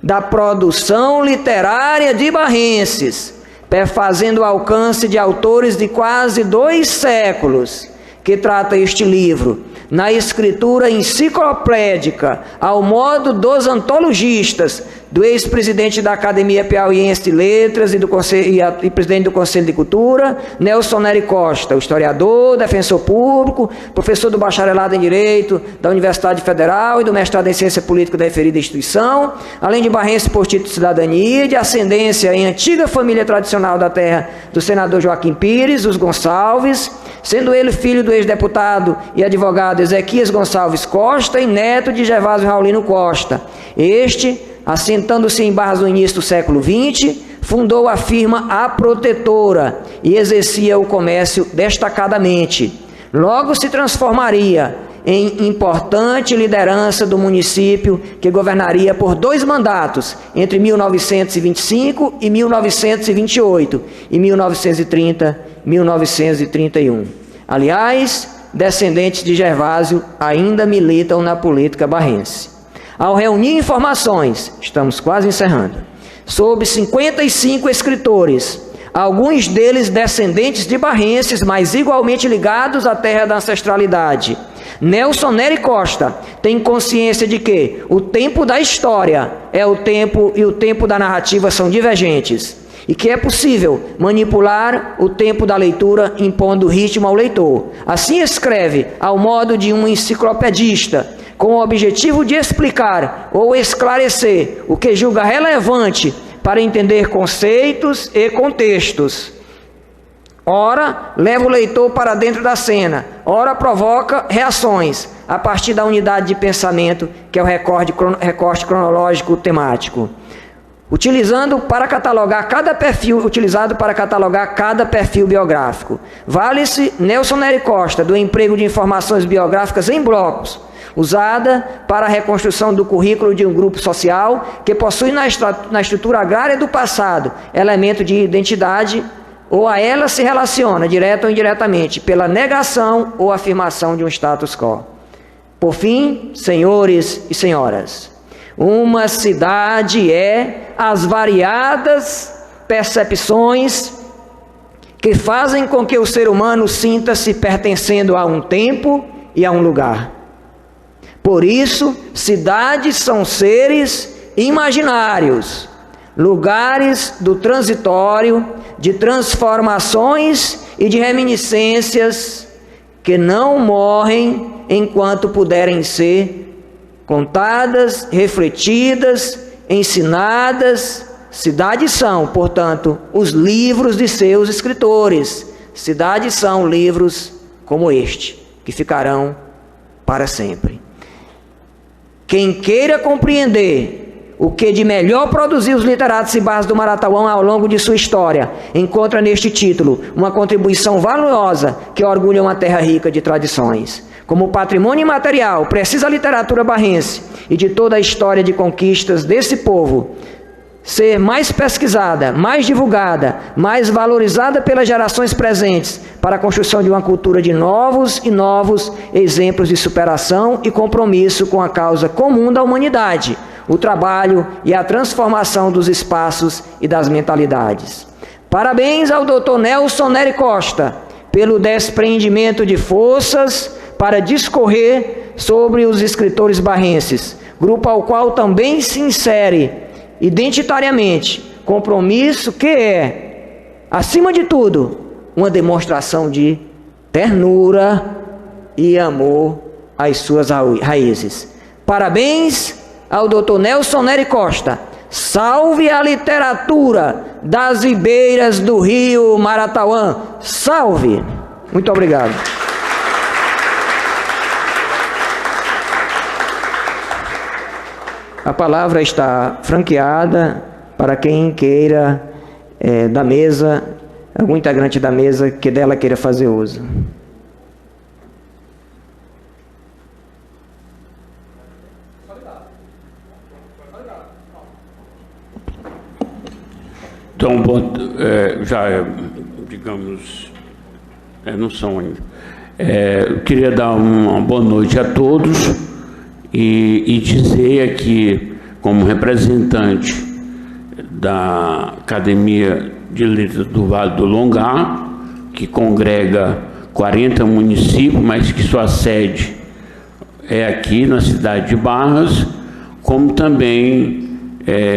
da produção literária de barrenses, perfazendo o alcance de autores de quase 2 séculos, que trata este livro, na escritura enciclopédica, ao modo dos antologistas, do ex-presidente da Academia Piauiense de Letras e presidente do Conselho de Cultura, Nelson Nery Costa, o historiador, defensor público, professor do bacharelado em Direito da Universidade Federal e do mestrado em Ciência Política da referida instituição, além de barrense por título de cidadania e de ascendência em antiga família tradicional da terra do senador Joaquim Pires, os Gonçalves, sendo ele filho do ex-deputado e advogado Ezequias Gonçalves Costa e neto de Gervásio Raulino Costa. Este, assentando-se em Barras no início do século XX, fundou a firma A Protetora e exercia o comércio destacadamente. Logo se transformaria em importante liderança do município, que governaria por 2 mandatos, entre 1925 e 1928, e 1930 e 1931. Aliás, descendentes de Gervásio ainda militam na política barrense. Ao reunir informações, estamos quase encerrando, sobre 55 escritores, alguns deles descendentes de barrenses, mas igualmente ligados à terra da ancestralidade, Nelson Nery Costa tem consciência de que o tempo da história é o tempo e o tempo da narrativa são divergentes, e que é possível manipular o tempo da leitura impondo ritmo ao leitor. Assim escreve, ao modo de um enciclopedista, com o objetivo de explicar ou esclarecer o que julga relevante para entender conceitos e contextos. Ora, leva o leitor para dentro da cena, ora provoca reações a partir da unidade de pensamento, que é o recorte cronológico temático. Utilizado para catalogar cada perfil biográfico. Vale-se Nelson Nery Costa do emprego de informações biográficas em blocos, usada para a reconstrução do currículo de um grupo social que possui na estrutura agrária do passado elemento de identidade, ou a ela se relaciona, direta ou indiretamente, pela negação ou afirmação de um status quo. Por fim, senhores e senhoras, Uma cidade é as variadas percepções que fazem com que o ser humano sinta-se pertencendo a um tempo e a um lugar. Por isso, cidades são seres imaginários, lugares do transitório, de transformações e de reminiscências que não morrem enquanto puderem ser contadas, refletidas, ensinadas. Cidades são, portanto, os livros de seus escritores. Cidades são livros como este, que ficarão para sempre. Quem queira compreender o que de melhor produziu os literatos e barras do Maratauã ao longo de sua história, encontra neste título uma contribuição valorosa que orgulha uma terra rica de tradições. Como patrimônio imaterial, precisa a literatura barrense e de toda a história de conquistas desse povo ser mais pesquisada, mais divulgada, mais valorizada pelas gerações presentes para a construção de uma cultura de novos e novos exemplos de superação e compromisso com a causa comum da humanidade, o trabalho e a transformação dos espaços e das mentalidades. Parabéns ao Dr. Nelson Nery Costa pelo desprendimento de forças para discorrer sobre os escritores barrenses, grupo ao qual também se insere identitariamente compromisso que é, acima de tudo, uma demonstração de ternura e amor às suas raízes. Parabéns ao Dr. Nelson Nery Costa. Salve a literatura das ribeiras do rio Maratauã. Salve! Muito obrigado. A palavra está franqueada para quem queira da mesa, algum integrante da mesa que dela queira fazer uso. Então, digamos, não são ainda. Eu queria dar uma boa noite a todos. E dizer aqui, como representante da Academia de Letras do Vale do Longar, que congrega 40 municípios, mas que sua sede é aqui na cidade de Barras, como também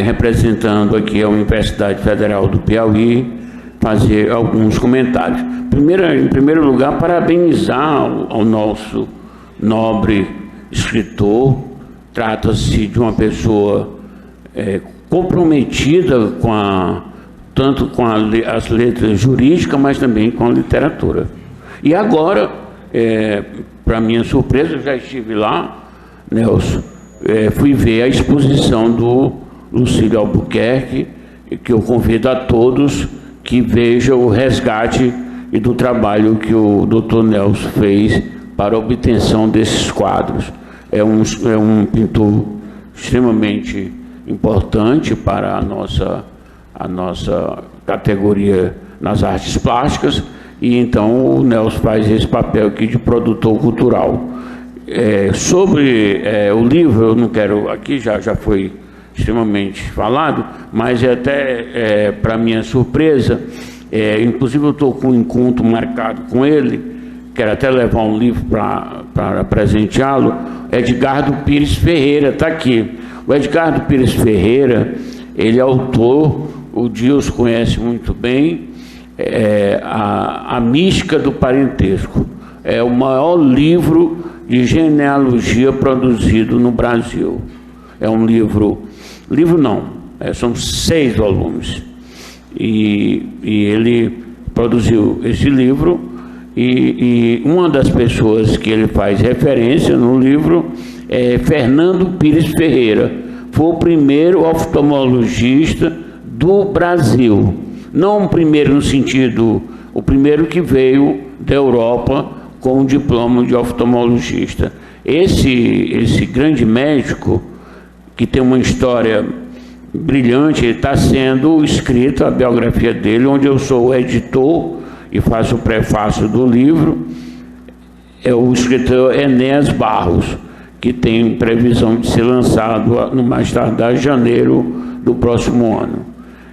representando aqui a Universidade Federal do Piauí, fazer alguns comentários. Em primeiro lugar, parabenizar ao nosso nobre escritor. Trata-se de uma pessoa comprometida tanto com as letras jurídicas, mas também com a literatura. E agora, para minha surpresa, eu já estive lá, Nelson, fui ver a exposição do Lucílio Albuquerque, que eu convido a todos que vejam o resgate e do trabalho que o Dr. Nelson fez para a obtenção desses quadros. É um pintor extremamente importante para a nossa categoria nas artes plásticas, e então o Nelson faz esse papel aqui de produtor cultural. Sobre o livro, eu não quero, aqui já foi extremamente falado, mas até para minha surpresa, inclusive eu estou com um encontro marcado com ele, quero até levar um livro para presenteá-lo. Edgardo Pires Ferreira está aqui. O Edgardo Pires Ferreira, ele é autor, o Dios conhece muito bem, a Mística do Parentesco. É o maior livro de genealogia produzido no Brasil. É um livro não, são 6 volumes. E ele produziu esse livro. E uma das pessoas que ele faz referência no livro é Fernando Pires Ferreira. Foi o primeiro oftalmologista do Brasil. Não o primeiro no sentido, o primeiro que veio da Europa com o diploma de oftalmologista. Esse grande médico, que tem uma história brilhante, está sendo escrita a biografia dele, onde eu sou o editor e faço o prefácio do livro. É o escritor Enéas Barros, que tem previsão de ser lançado no mais tardar janeiro do próximo ano.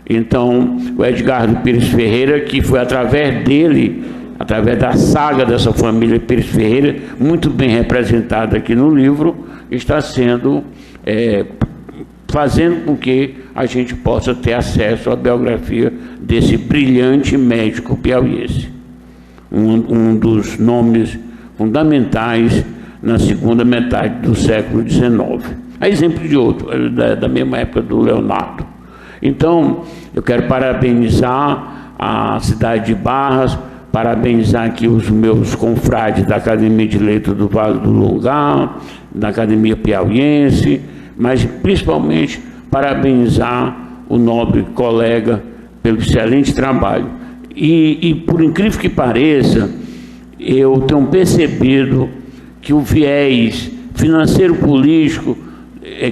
Então, o Edgardo Pires Ferreira, que foi através dele, através da saga dessa família Pires Ferreira, muito bem representada aqui no livro, está sendo, fazendo com que a gente possa ter acesso à biografia desse brilhante médico piauiense. Um dos nomes fundamentais na segunda metade do século XIX. A exemplo de outro, da mesma época do Leonardo. Então, eu quero parabenizar a cidade de Barras, parabenizar aqui os meus confrades da Academia de Letras do Vale do Longar, da Academia Piauiense, mas principalmente parabenizar o nobre colega pelo excelente trabalho. E por incrível que pareça, eu tenho percebido que o viés financeiro-político,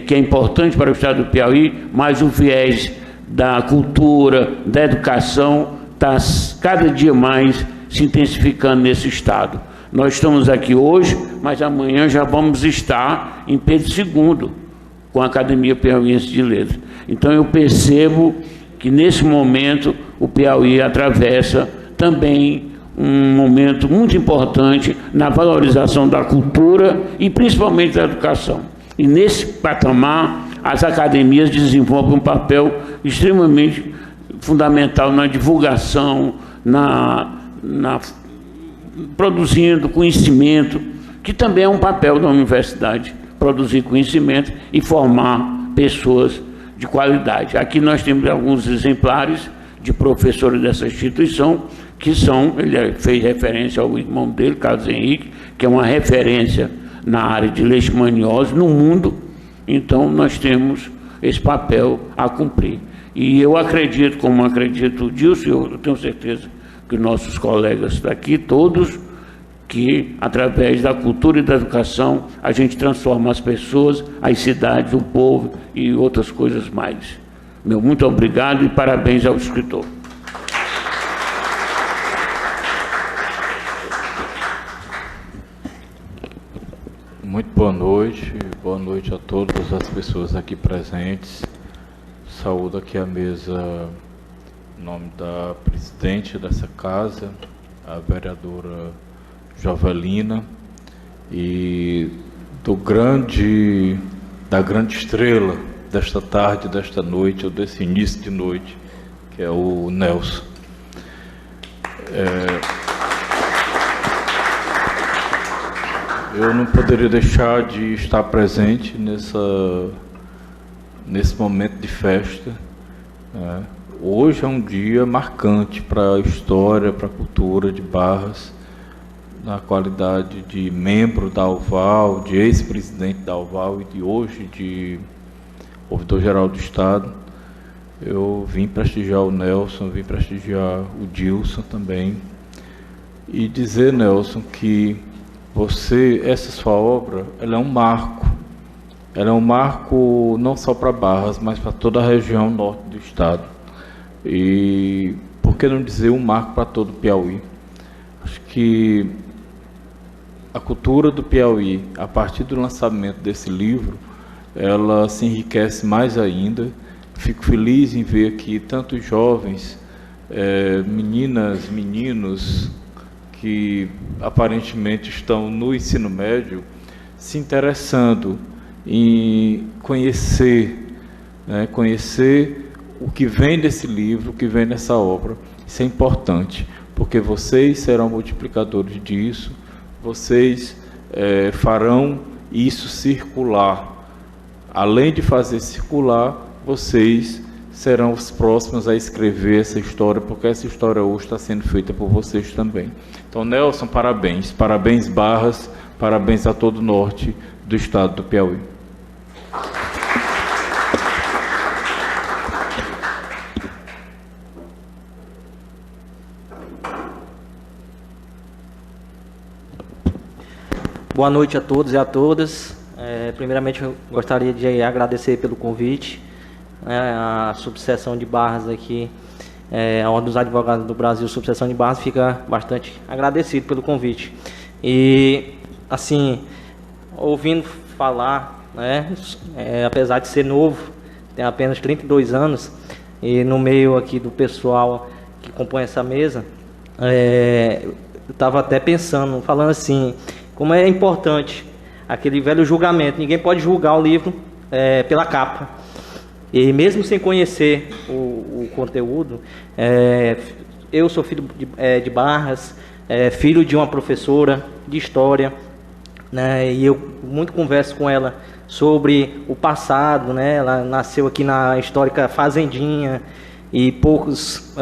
que é importante para o Estado do Piauí, mas o viés da cultura, da educação, está cada dia mais se intensificando nesse Estado. Nós estamos aqui hoje, mas amanhã já vamos estar em Pedro II, com a Academia Piauiense de Letras. Então eu percebo que nesse momento o Piauí atravessa também um momento muito importante na valorização da cultura e principalmente da educação. E nesse patamar, as academias desenvolvem um papel extremamente fundamental na divulgação, produzindo conhecimento, que também é um papel da universidade, produzir conhecimento e formar pessoas de qualidade. Aqui nós temos alguns exemplares de professores dessa instituição, que são, ele fez referência ao irmão dele, Carlos Henrique, que é uma referência na área de leishmaniose no mundo. Então nós temos esse papel a cumprir. E eu acredito, como acredito disso, eu tenho certeza que nossos colegas daqui, todos, que através da cultura e da educação a gente transforma as pessoas, as cidades, o povo e outras coisas mais. Meu muito obrigado e parabéns ao escritor. Muito boa noite a todas as pessoas aqui presentes. Saúdo aqui a mesa em nome da presidente dessa casa, a vereadora Jovelina, e da grande estrela desta tarde, desta noite, ou desse início de noite, que é o Nelson. Eu não poderia deixar de estar presente nesse momento de festa. Hoje é um dia marcante para a história, para a cultura de Barras, na qualidade de membro da UVAL, de ex-presidente da UVAL e de hoje de ouvidor-geral do Estado. Eu vim prestigiar o Nelson, vim prestigiar o Dilson também, e dizer, Nelson, que essa sua obra, ela é um marco. Ela é um marco não só para Barras, mas para toda a região norte do estado. E por que não dizer um marco para todo o Piauí? Acho que a cultura do Piauí, a partir do lançamento desse livro, ela se enriquece mais ainda. Fico feliz em ver aqui tantos jovens, meninas, meninos, que aparentemente estão no ensino médio, se interessando em conhecer o que vem desse livro, o que vem nessa obra. Isso é importante, porque vocês serão multiplicadores disso, vocês farão isso circular. Além de fazer circular, vocês serão os próximos a escrever essa história, porque essa história hoje está sendo feita por vocês também. Então, Nelson, parabéns. Parabéns, Barras. Parabéns a todo o norte do estado do Piauí. Boa noite a todos e a todas. Primeiramente, eu gostaria de agradecer pelo convite. A subseção de Barras aqui, a Ordem dos Advogados do Brasil, subseção de Barras, fica bastante agradecido pelo convite. E, assim, ouvindo falar, né? Apesar de ser novo, tem apenas 32 anos, e no meio aqui do pessoal que compõe essa mesa, eu estava até pensando, falando assim, como é importante aquele velho julgamento. Ninguém pode julgar o livro pela capa. E mesmo sem conhecer o conteúdo, eu sou filho de Barras, filho de uma professora de história, né? E eu muito converso com ela sobre o passado, né? Ela nasceu aqui na histórica Fazendinha, e poucos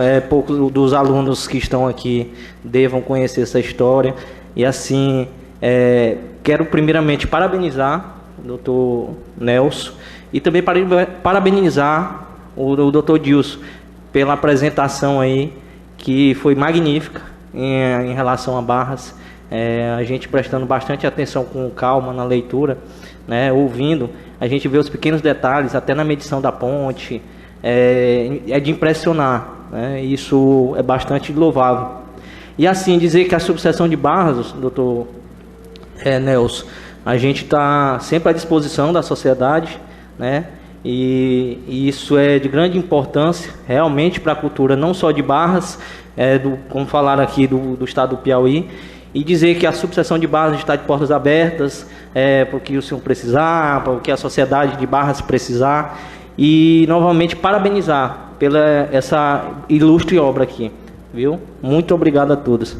dos alunos que estão aqui devam conhecer essa história. E assim, quero primeiramente parabenizar o doutor Nelson e também parabenizar o doutor Dilson pela apresentação aí, que foi magnífica em relação a Barras. A gente prestando bastante atenção, com calma na leitura, né, ouvindo, a gente vê os pequenos detalhes, até na medição da ponte, é de impressionar, né? Isso é bastante louvável. E assim, dizer que a subseção de Barras, doutor Nelson, a gente está sempre à disposição da sociedade, né? E isso é de grande importância realmente para a cultura, não só de Barras, como falaram aqui, do estado do Piauí. E dizer que a subseção de Barras está de portas abertas, para o que o senhor precisar, para o que a sociedade de Barras precisar. E novamente parabenizar pela essa ilustre obra aqui, viu? Muito obrigado a todos.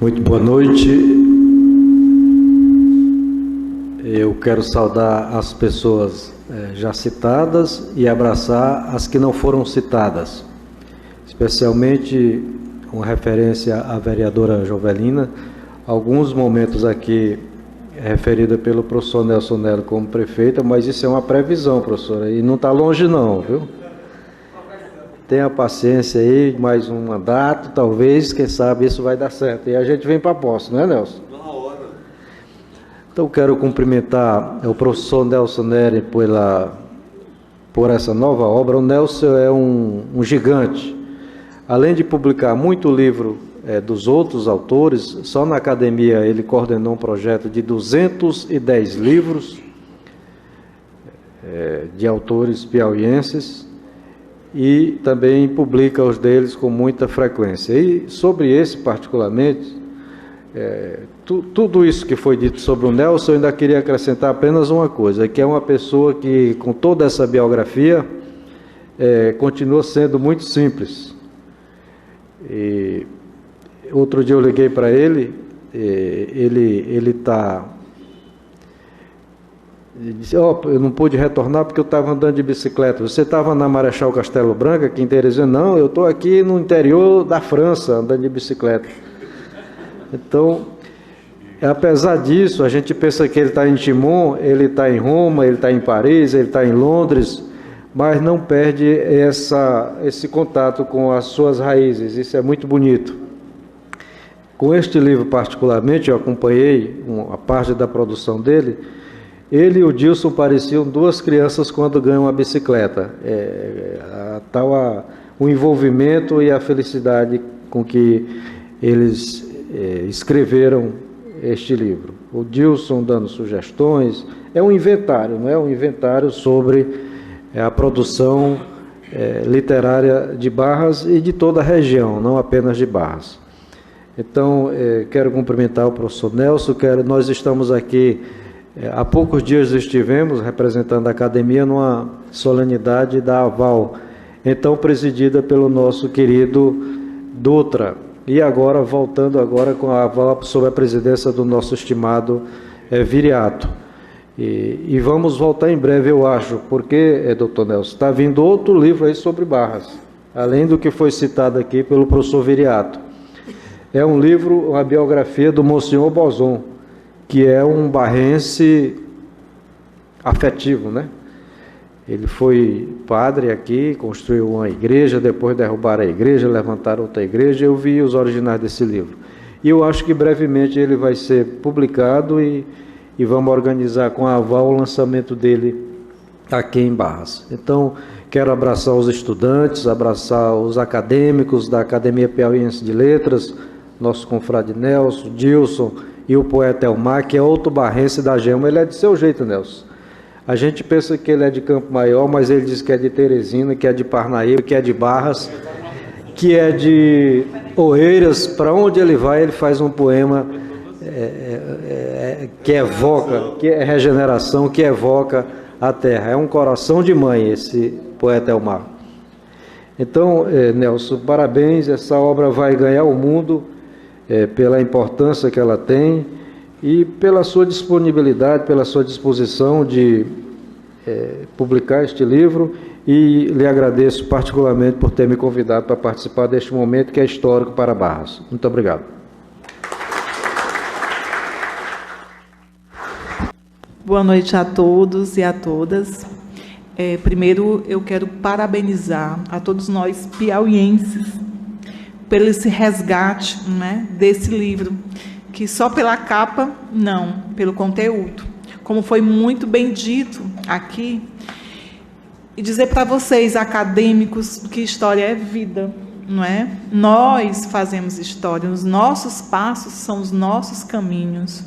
Muito boa noite. Eu quero saudar as pessoas já citadas e abraçar as que não foram citadas, especialmente uma referência à vereadora Jovelina. Alguns momentos aqui referida pelo professor Nelson Nelo como prefeita, mas isso é uma previsão, professora, e não está longe não, viu? Tenha paciência aí, mais um mandato, talvez, quem sabe isso vai dar certo. E a gente vem para a posse, não é, Nelson? Então, quero cumprimentar o professor Nelson Neri por essa nova obra. O Nelson é um gigante. Além de publicar muito livro dos outros autores, só na academia ele coordenou um projeto de 210 livros de autores piauienses, e também publica os deles com muita frequência. E sobre esse particularmente, tudo isso que foi dito sobre o Nelson, eu ainda queria acrescentar apenas uma coisa, que é uma pessoa que, com toda essa biografia, continua sendo muito simples. E outro dia eu liguei para ele, ele disse: eu não pude retornar porque eu estava andando de bicicleta. Você estava na Marechal Castelo Branco, aqui em Teresina? Não, eu estou aqui no interior da França, andando de bicicleta. Então, apesar disso, a gente pensa que ele está em Timon, ele está em Roma, ele está em Paris, ele está em Londres, mas não perde esse contato com as suas raízes. Isso é muito bonito. Com este livro particularmente, eu acompanhei uma parte da produção dele. Ele e o Dilson pareciam duas crianças quando ganham uma bicicleta. O envolvimento e a felicidade com que eles escreveram este livro. O Dilson dando sugestões, é um inventário, não é? Um inventário sobre a produção literária de Barras e de toda a região, não apenas de Barras. Então, quero cumprimentar o professor Nelson. Nós estamos aqui, há poucos dias estivemos representando a academia numa solenidade da Aval, então presidida pelo nosso querido Dutra, e agora voltando agora com a Aval sob a presidência do nosso estimado Viriato. E vamos voltar em breve, eu acho, porque, doutor Nelson, está vindo outro livro aí sobre Barras, além do que foi citado aqui pelo professor Viriato. É um livro, uma biografia do Monsenhor Bozon, que é um barrense afetivo, né? Ele foi padre aqui, construiu uma igreja, depois derrubaram a igreja, levantaram outra igreja. Eu vi os originais desse livro. E eu acho que brevemente ele vai ser publicado e vamos organizar com a Aval o lançamento dele aqui em Barras. Então, quero abraçar os estudantes, abraçar os acadêmicos da Academia Piauiense de Letras, nosso confrade Nelson, Dilson e o poeta Elmar, que é outro barrense da Gema. Ele é de seu jeito, Nelson. A gente pensa que ele é de Campo Maior, mas ele diz que é de Teresina, que é de Parnaíba, que é de Barras, que é de Oeiras. Para onde ele vai, ele faz um poema que evoca, que é regeneração, que evoca a terra. É um coração de mãe esse poeta Elmar. Então, Nelson, parabéns. Essa obra vai ganhar o mundo pela importância que ela tem e pela sua disponibilidade, pela sua disposição de publicar este livro, e lhe agradeço particularmente por ter me convidado para participar deste momento que é histórico para Barras. Muito obrigado. Boa noite a todos e a todas. Primeiro, eu quero parabenizar a todos nós piauienses pelo esse resgate, né, desse livro, que só pela capa, não, pelo conteúdo. Como foi muito bem dito aqui, e dizer para vocês, acadêmicos, que história é vida, não é? Nós fazemos história, os nossos passos são os nossos caminhos.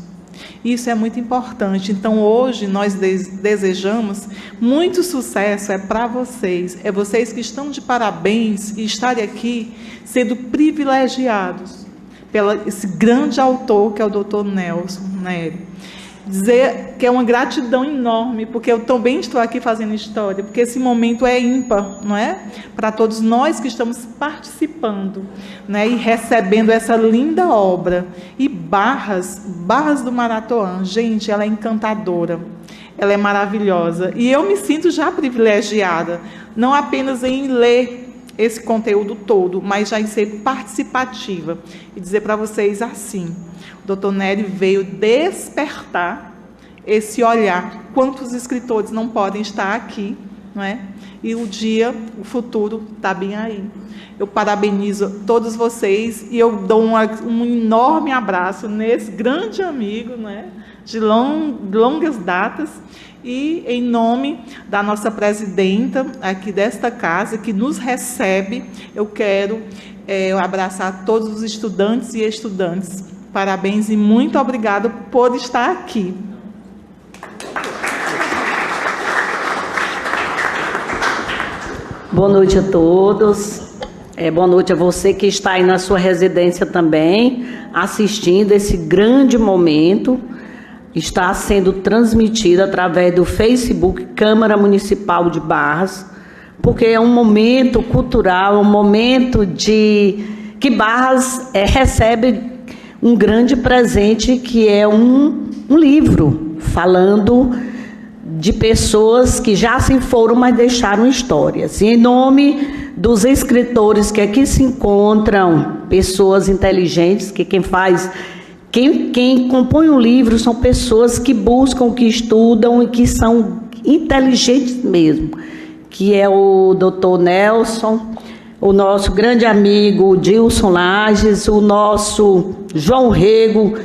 Isso é muito importante. Então, hoje, nós desejamos muito sucesso, para vocês. É vocês que estão de parabéns e estarem aqui sendo privilegiados pelo esse grande autor, que é o Dr. Nelson Nery. Dizer que é uma gratidão enorme, porque eu também estou aqui fazendo história, porque esse momento é ímpar, não é? Para todos nós que estamos participando, né? E recebendo essa linda obra. E Barras do Maratoã, gente, ela é encantadora, ela é maravilhosa. E eu me sinto já privilegiada, não apenas em ler esse conteúdo todo, mas já em ser participativa. E dizer para vocês assim: o Dr. Nery veio despertar esse olhar. Quantos escritores não podem estar aqui, não é? E o futuro está bem aí. Eu parabenizo todos vocês e eu dou um enorme abraço nesse grande amigo, não é? De longas datas. E em nome da nossa presidenta aqui desta casa, que nos recebe, eu quero abraçar todos os estudantes e estudantes. Parabéns e muito obrigado por estar aqui. Boa noite a todos. Boa noite a você que está aí na sua residência também, assistindo esse grande momento. Está sendo transmitido através do Facebook Câmara Municipal de Barras, porque é um momento cultural, um momento que Barras recebe um grande presente, que é um livro falando de pessoas que já se foram, mas deixaram histórias. E em nome dos escritores que aqui se encontram, pessoas inteligentes, que quem compõe um livro são pessoas que buscam, que estudam e que são inteligentes mesmo, que é o Dr. Nelson, o nosso grande amigo Dilson Lages, o nosso João Rego,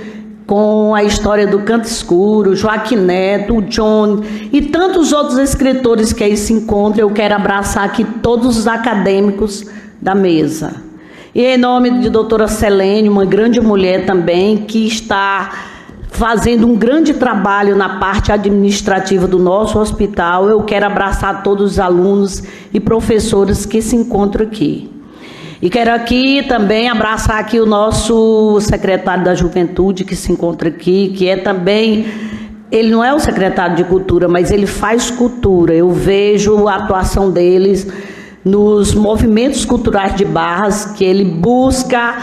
com a história do Canto Escuro, Joaquim Neto, o John e tantos outros escritores que aí se encontram. Eu quero abraçar aqui todos os acadêmicos da mesa. E em nome de doutora Selene, uma grande mulher também, que está fazendo um grande trabalho na parte administrativa do nosso hospital, eu quero abraçar todos os alunos e professores que se encontram aqui. E quero aqui também abraçar aqui o nosso secretário da Juventude, que se encontra aqui, que é também, ele não é o secretário de Cultura, mas ele faz cultura. Eu vejo a atuação deles nos movimentos culturais de Barras, que ele busca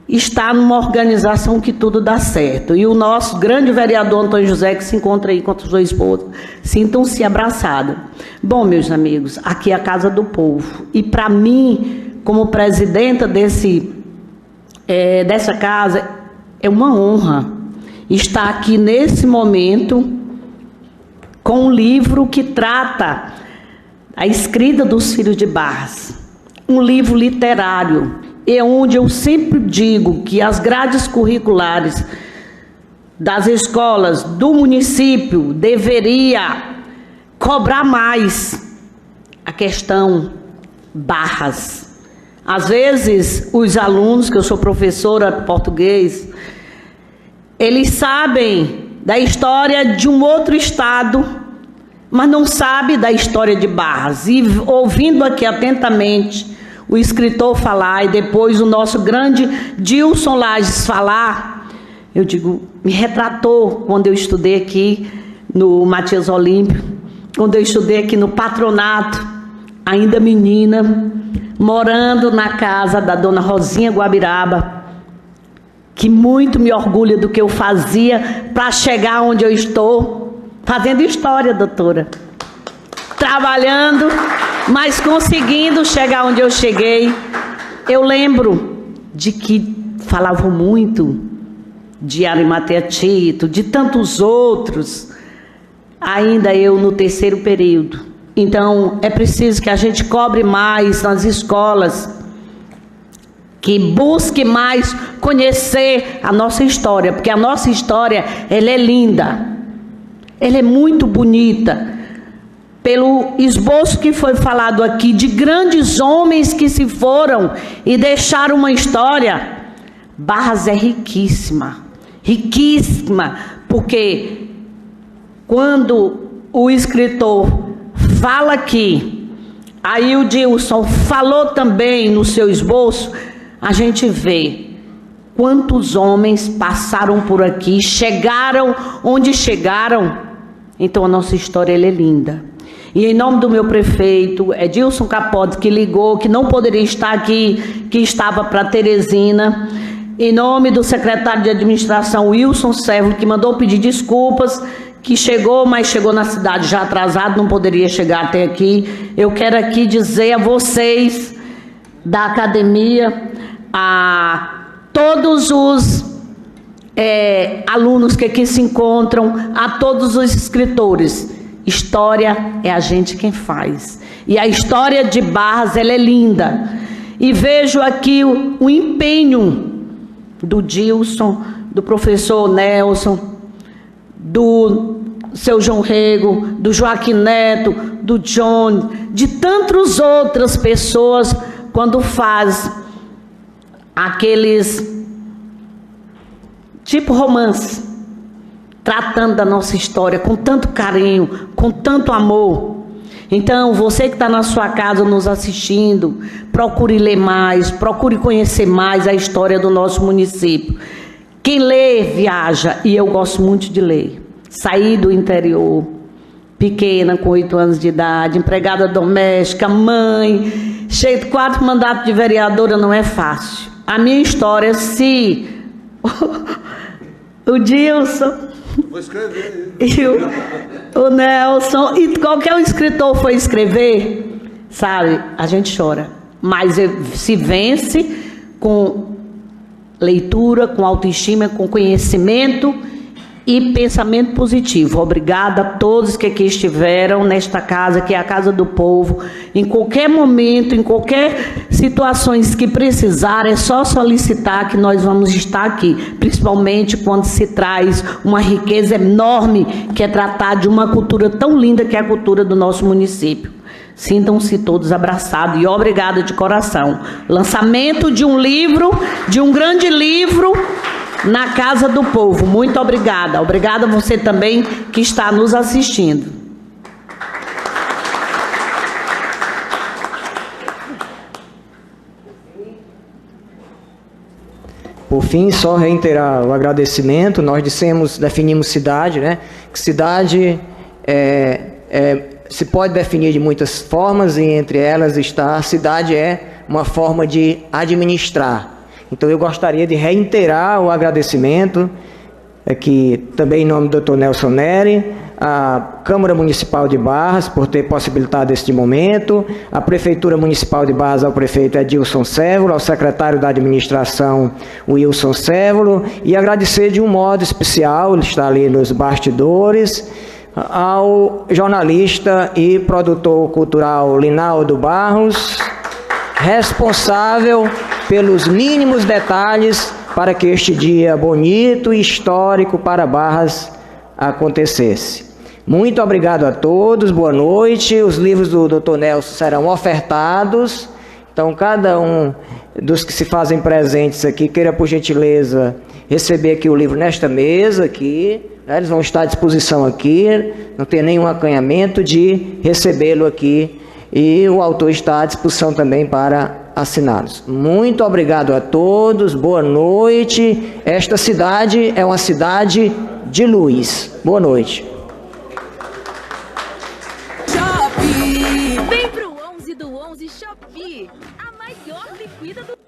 estar numa organização que tudo dá certo. E o nosso grande vereador Antônio José, que se encontra aí com a sua esposa. Sintam-se abraçados. Bom, meus amigos, aqui é a Casa do Povo. E para mim, como presidenta dessa casa, é uma honra estar aqui nesse momento com um livro que trata a escrita dos filhos de Barras, um livro literário, é onde eu sempre digo que as grades curriculares das escolas do município deveria cobrar mais a questão Barras. Às vezes, os alunos, que eu sou professora de português, eles sabem da história de um outro estado, mas não sabem da história de Barras. E ouvindo aqui atentamente o escritor falar e depois o nosso grande Dilson Lages falar, eu digo, me retratou quando eu estudei aqui no Matias Olímpio, quando eu estudei aqui no patronato, ainda menina, morando na casa da dona Rosinha Guabiraba, que muito me orgulha do que eu fazia para chegar onde eu estou, fazendo história, doutora. Trabalhando, mas conseguindo chegar onde eu cheguei. Eu lembro de que falavam muito de Arimatea Tito, de tantos outros, ainda eu no terceiro período. Então, é preciso que a gente cobre mais nas escolas, que busque mais conhecer a nossa história, porque a nossa história, ela é linda, ela é muito bonita, pelo esboço que foi falado aqui, de grandes homens que se foram e deixaram uma história. Barras é riquíssima, riquíssima, porque quando o escritor fala aqui, aí o Dilson falou também no seu esboço, a gente vê quantos homens passaram por aqui, chegaram onde chegaram. Então a nossa história, ela é linda. E em nome do meu prefeito, Edilson Capote, que ligou, que não poderia estar aqui, que estava para Teresina, em nome do secretário de administração, Wilson Servo, que mandou pedir desculpas, que chegou, mas chegou na cidade já atrasado, não poderia chegar até aqui. Eu quero aqui dizer a vocês da academia, a todos os alunos que aqui se encontram, a todos os escritores, história é a gente quem faz. E a história de Barras, ela é linda. E vejo aqui o empenho do Dilson, do professor Nelson, do seu João Rego, do Joaquim Neto, do John, de tantas outras pessoas, quando faz aqueles tipo romance, tratando da nossa história com tanto carinho, com tanto amor. Então, você que está na sua casa nos assistindo, procure ler mais, procure conhecer mais a história do nosso município. Quem lê, viaja, e eu gosto muito de ler. Saí do interior, pequena, com 8 anos de idade, empregada doméstica, mãe, cheia de 4 mandatos de vereadora, não é fácil. A minha história, se o Dilson Vou escrever. e o Nelson e qualquer escritor for escrever, sabe, a gente chora, mas se vence com leitura, com autoestima, com conhecimento e pensamento positivo. Obrigada a todos que aqui estiveram nesta casa, que é a Casa do Povo. Em qualquer momento, em qualquer situações que precisar, é só solicitar que nós vamos estar aqui, principalmente quando se traz uma riqueza enorme, que é tratar de uma cultura tão linda que é a cultura do nosso município. Sintam-se todos abraçados e obrigada de coração. Lançamento de um livro, de um grande livro, na Casa do Povo. Muito obrigada. Obrigada a você também que está nos assistindo. Por fim, só reiterar o agradecimento. Nós definimos cidade, né? Que cidade se pode definir de muitas formas, e entre elas está, a cidade é uma forma de administrar. Então eu gostaria de reiterar o agradecimento, aqui também em nome do Dr. Nelson Neri, a Câmara Municipal de Barras por ter possibilitado este momento, a Prefeitura Municipal de Barras, ao prefeito Edilson Sévolo, ao secretário da Administração Wilson Sévolo, e agradecer de um modo especial, ele está ali nos bastidores, ao jornalista e produtor cultural Linaldo Barros, responsável pelos mínimos detalhes para que este dia bonito e histórico para Barras acontecesse. Muito obrigado a todos, boa noite. Os livros do Dr. Nelson serão ofertados, então cada um dos que se fazem presentes aqui, queira por gentileza receber aqui o livro nesta mesa aqui, né? Eles vão estar à disposição aqui, não tem nenhum acanhamento de recebê-lo aqui, e o autor está à disposição também para assiná-los. Muito obrigado a todos, boa noite. Esta cidade é uma cidade de luz. Boa noite. Shopee! Vem pro 11 do 11 Shopee, a maior liquida do